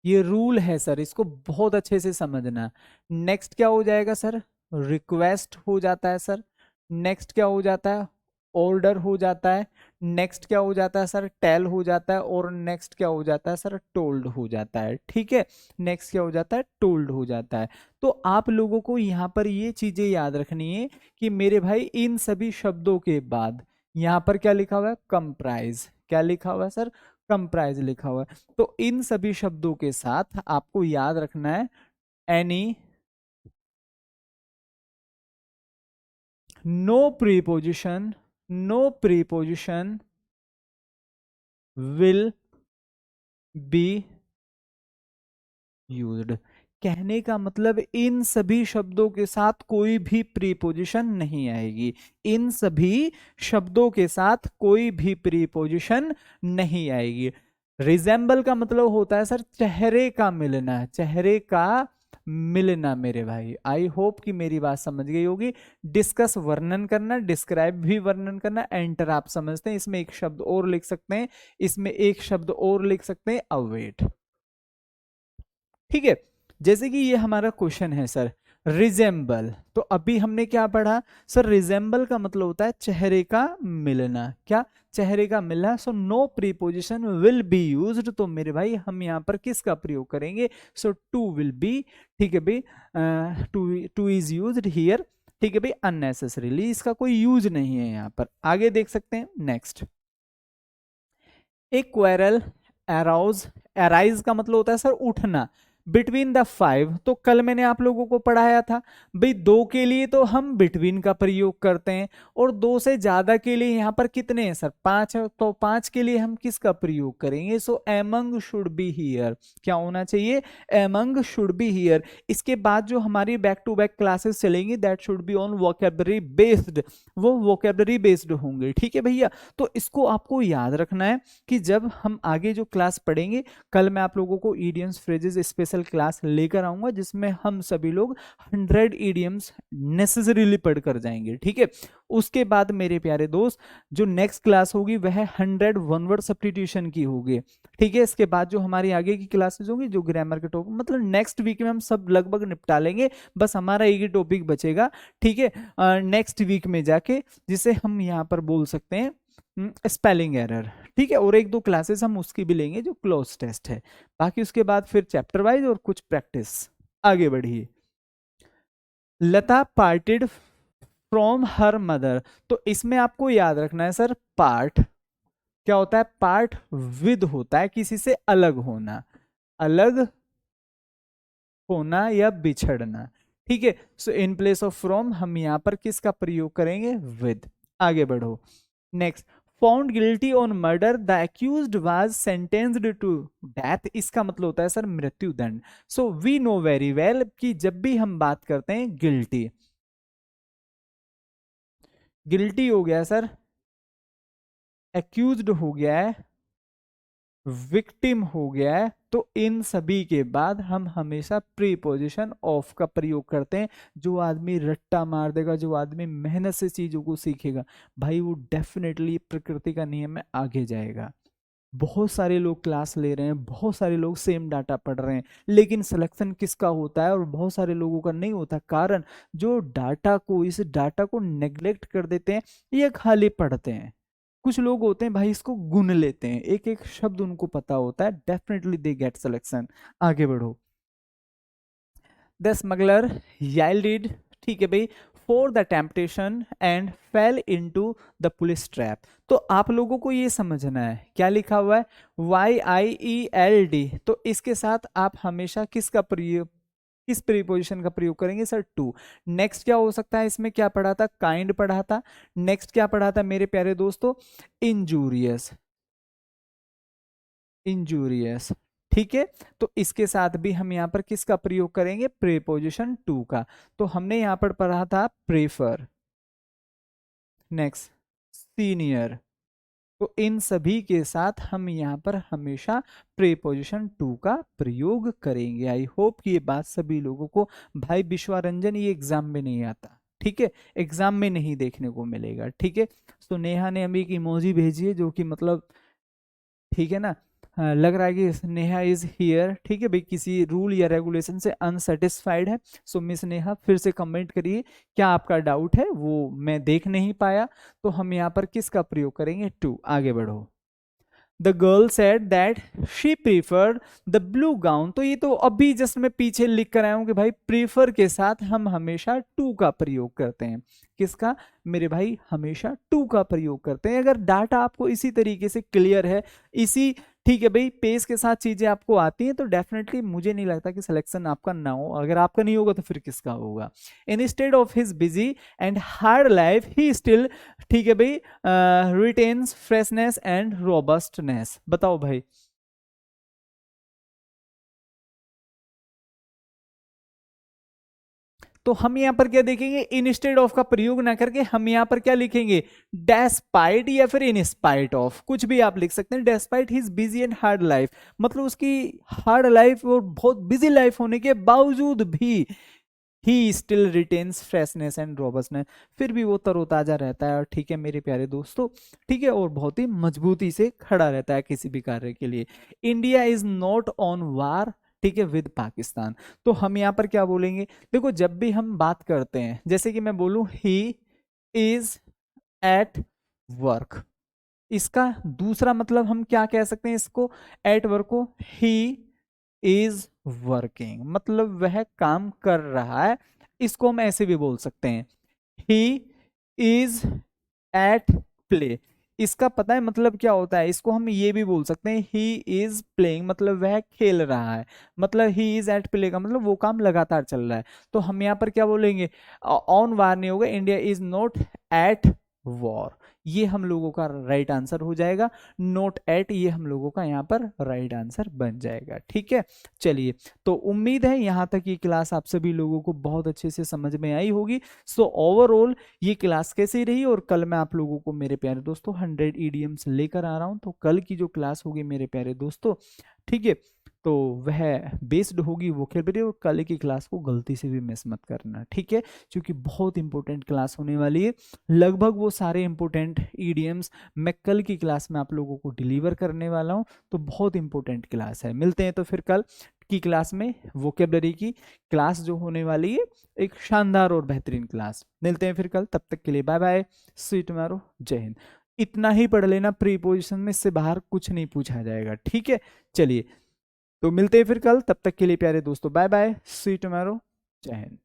ये रूल है सर, इसको बहुत अच्छे से समझना। नेक्स्ट क्या हो जाएगा सर, रिक्वेस्ट हो जाता है सर। नेक्स्ट क्या हो जाता है, ऑर्डर हो जाता है। नेक्स्ट क्या हो जाता है सर, टेल हो जाता है। और नेक्स्ट क्या हो जाता है सर, टोल्ड हो जाता है। ठीक है, नेक्स्ट क्या हो जाता है, टोल्ड हो जाता है। तो आप लोगों को यहाँ पर ये चीजें याद रखनी है कि मेरे भाई इन सभी शब्दों के बाद यहाँ पर क्या लिखा हुआ है, कंप्राइज। क्या लिखा हुआ है सर, कंप्राइज लिखा हुआ है। तो इन सभी शब्दों के साथ आपको याद रखना है, any, no preposition, no preposition will be used. कहने का मतलब इन सभी शब्दों के साथ कोई भी प्रीपोजिशन नहीं आएगी। इन सभी शब्दों के साथ कोई भी प्रीपोजिशन नहीं आएगी। रिजेंबल का मतलब होता है सर चेहरे का मिलना, चेहरे का मिलना मेरे भाई। आई होप कि मेरी बात समझ गई होगी। डिस्कस वर्णन करना, डिस्क्राइब भी वर्णन करना, एंटर आप समझते हैं। इसमें एक शब्द और लिख सकते हैं, इसमें एक शब्द और लिख सकते हैं, अवेट। ठीक है, जैसे कि ये हमारा क्वेश्चन है सर, रिजेंबल। तो अभी हमने क्या पढ़ा सर, रिजेंबल का मतलब होता है चेहरे का मिलना। क्या, चेहरे का मिलना। So no preposition will be used. तो मेरे भाई हम यहाँ पर किसका प्रयोग करेंगे, सो टू विल बी। ठीक है भाई, to to is used here. ठीक है भाई, अननेसेसरीली, इसका कोई यूज नहीं है यहाँ पर। आगे देख सकते हैं, नेक्स्ट, एक क्वेरल अराउज, अराइज का मतलब होता है सर उठना, बिटवीन द फाइव। तो कल मैंने आप लोगों को पढ़ाया था भाई, दो के लिए तो हम बिटवीन का प्रयोग करते हैं, और दो से ज्यादा के लिए यहाँ पर कितने हैं सर, पांच है। तो पांच के लिए हम किसका प्रयोग करेंगे, सो एमंग शुड बी हियर। क्या होना चाहिए, एमंग शुड बी हियर। इसके बाद जो हमारी बैक टू बैक क्लासेस चलेंगी, that should be on vocabulary based, वो वोकेबलरी बेस्ड होंगे। ठीक है भैया, तो इसको आपको याद रखना है कि जब हम आगे जो क्लास पढ़ेंगे, कल मैं आप लोगों को ईडियम्स फ्रेजेस स्पेशल क्लास लेकर आऊंगा, जिसमें हम सभी लोग 100 ईडियम्स नेसेसरीली पढ़ कर जाएंगे। ठीक है, उसके बाद मेरे प्यारे दोस्त जो नेक्स्ट क्लास होगी वह 100 वन वर्ड सब्स्टिट्यूशन की होगी। ठीक है, इसके बाद जो हमारी आगे की क्लासेस होंगी, जो ग्रामर के टॉपिक, मतलब नेक्स्ट वीक में हम सब लगभग निपटा लेंगे, बस हमारा एक ही टॉपिक बचेगा। ठीक है, नेक्स्ट वीक में जाके, जिसे हम यहाँ पर बोल सकते हैं स्पेलिंग एरर। ठीक है, और एक दो क्लासेस हम उसकी भी लेंगे जो क्लोज टेस्ट है। बाकी उसके बाद फिर चैप्टर वाइज और कुछ प्रैक्टिस। आगे बढ़िए, लता पार्टेड फ्रॉम हर मदर। तो इसमें आपको याद रखना है सर, पार्ट क्या होता है, पार्ट विद होता है किसी से अलग होना, अलग होना या बिछड़ना। ठीक है, so in place of from हम यहां पर किसका प्रयोग करेंगे, विद। आगे बढ़ो, next, found guilty on murder, the accused was sentenced to death. इसका मतलब होता है सर मृत्युदंड। So we know very well कि जब भी हम बात करते हैं गिल्टी, गिल्टी हो गया सर, एक्यूज्ड हो गया है, विक्टिम हो गया है, तो इन सभी के बाद हम हमेशा प्रीपोजिशन ऑफ का प्रयोग करते हैं। जो आदमी रट्टा मार देगा, जो आदमी मेहनत से चीजों को सीखेगा, भाई वो डेफिनेटली प्रकृति का नियम में आगे जाएगा। बहुत सारे लोग क्लास ले रहे हैं, बहुत सारे लोग सेम डाटा पढ़ रहे हैं, लेकिन सिलेक्शन किसका होता है और बहुत सारे लोगों का नहीं होता। कारण जो डाटा को, इस डाटा को नेग्लेक्ट कर देते हैं, ये खाली पढ़ते हैं। कुछ लोग होते हैं भाई, इसको गुन लेते हैं, एक एक शब्द उनको पता होता है, डेफिनेटली दे गेट सिलेक्शन। आगे बढ़ो, द स्मगलर yielded, ठीक है भाई, for the temptation and fail into the police trap. तो आप लोगों को ये समझना है, क्या लिखा हुआ है, YIELD। तो इसके साथ आप हमेशा किसका प्रयोग, किस प्रीपोजिशन का प्रयोग करेंगे सर, टू। नेक्स्ट क्या हो सकता है, इसमें क्या पढ़ा था, काइंड पढ़ा था। नेक्स्ट क्या पढ़ा था मेरे प्यारे दोस्तों, इंजूरियस, इंजूरियस। ठीक है, तो इसके साथ भी हम यहां पर किसका प्रयोग करेंगे, प्रीपोजिशन टू का। तो हमने यहां पर पढ़ा था प्रेफर, नेक्स्ट सीनियर। तो इन सभी के साथ हम यहाँ पर हमेशा प्रीपोजिशन टू का प्रयोग करेंगे। आई होप कि ये बात सभी लोगों को, भाई विश्वारंजन ये एग्जाम में नहीं आता, ठीक है, एग्जाम में नहीं देखने को मिलेगा। ठीक है, तो नेहा ने अभी एक इमोजी भेजी है जो कि मतलब ठीक है ना, हाँ, लग रहा है कि नेहा इज हियर। ठीक है भाई, किसी रूल या रेगुलेशन से अनसेटिस्फाइड है। सो मिस नेहा फिर से कमेंट करिए, क्या आपका डाउट है, वो मैं देख नहीं पाया। तो हम यहाँ पर किसका प्रयोग करेंगे, टू। आगे बढ़ो। The girl said that she preferred the blue gown. तो ये तो अभी जस्ट मैं पीछे लिख कर आया हूं कि भाई प्रीफर के साथ हम हमेशा टू का प्रयोग करते हैं। किसका मेरे भाई, हमेशा टू का प्रयोग करते हैं। अगर डाटा आपको इसी तरीके से क्लियर है, इसी ठीक है भाई पेस के साथ चीजें आपको आती हैं, तो डेफिनेटली मुझे नहीं लगता कि सिलेक्शन आपका ना हो। अगर आपका नहीं होगा तो फिर किसका होगा। Instead of his busy and hard life he still, ठीक है भाई, रिटेन्स फ्रेशनेस एंड रोबस्टनेस। बताओ भाई। तो हम यहां पर क्या देखेंगे, इंस्टेड ऑफ का प्रयोग ना करके हम यहां पर क्या लिखेंगे, डेस्पाइट या फिर इन स्पाइट ऑफ, कुछ भी आप लिख सकते हैं। Despite his busy and hard life, मतलब उसकी हार्ड लाइफ और बहुत बिजी लाइफ होने के बावजूद भी he still retains freshness and robustness, फिर भी वो तरोताजा रहता है। और ठीक है मेरे प्यारे दोस्तों, ठीक है, और बहुत ही मजबूती से खड़ा रहता है किसी भी कार्य के लिए। इंडिया इज नॉट ऑन वार, ठीक है, विद पाकिस्तान। तो हम यहाँ पर क्या बोलेंगे, देखो जब भी हम बात करते हैं, जैसे कि मैं बोलूं ही इज एट वर्क, इसका दूसरा मतलब हम क्या कह सकते हैं इसको, एट वर्क को, ही इज वर्किंग, मतलब वह काम कर रहा है। इसको हम ऐसे भी बोल सकते हैं, ही इज एट प्ले। इसका पता है मतलब क्या होता है, इसको हम ये भी बोल सकते हैं, ही इज प्लेइंग, मतलब वह खेल रहा है। मतलब ही इज एट प्ले का मतलब वो काम लगातार चल रहा है। तो हम यहाँ पर क्या बोलेंगे, ऑन वार नहीं होगा, India is not at war, ये हम लोगों का राइट आंसर हो जाएगा। नोट एट, ये हम लोगों का यहाँ पर राइट आंसर बन जाएगा। ठीक है, चलिए, तो उम्मीद है यहाँ तक ये क्लास आप सभी लोगों को बहुत अच्छे से समझ में आई होगी। सो ओवरऑल ये क्लास कैसी रही, और कल मैं आप लोगों को मेरे प्यारे दोस्तों 100 ईडियम्स लेकर आ रहा हूँ। तो कल की जो क्लास होगी मेरे प्यारे दोस्तों, ठीक है, तो वह बेस्ड होगी वोकेबलरी, और कल की क्लास को गलती से भी मिस मत करना। ठीक है, क्योंकि बहुत इंपॉर्टेंट क्लास होने वाली है। लगभग वो सारे इंपॉर्टेंट ईडियम्स मैं कल की क्लास में आप लोगों को डिलीवर करने वाला हूँ। तो बहुत इंपॉर्टेंट क्लास है। मिलते हैं तो फिर कल की क्लास में, वोकेबलरी की क्लास जो होने वाली है, एक शानदार और बेहतरीन क्लास। मिलते हैं फिर कल, तब तक के लिए bye bye, see you tomorrow, Jai Hind. इतना ही पढ़ लेना, प्रीपोजिशन में इससे बाहर कुछ नहीं पूछा जाएगा। ठीक है, चलिए, तो मिलते हैं फिर कल, तब तक के लिए प्यारे दोस्तों bye bye, see you tomorrow, Jai Hind.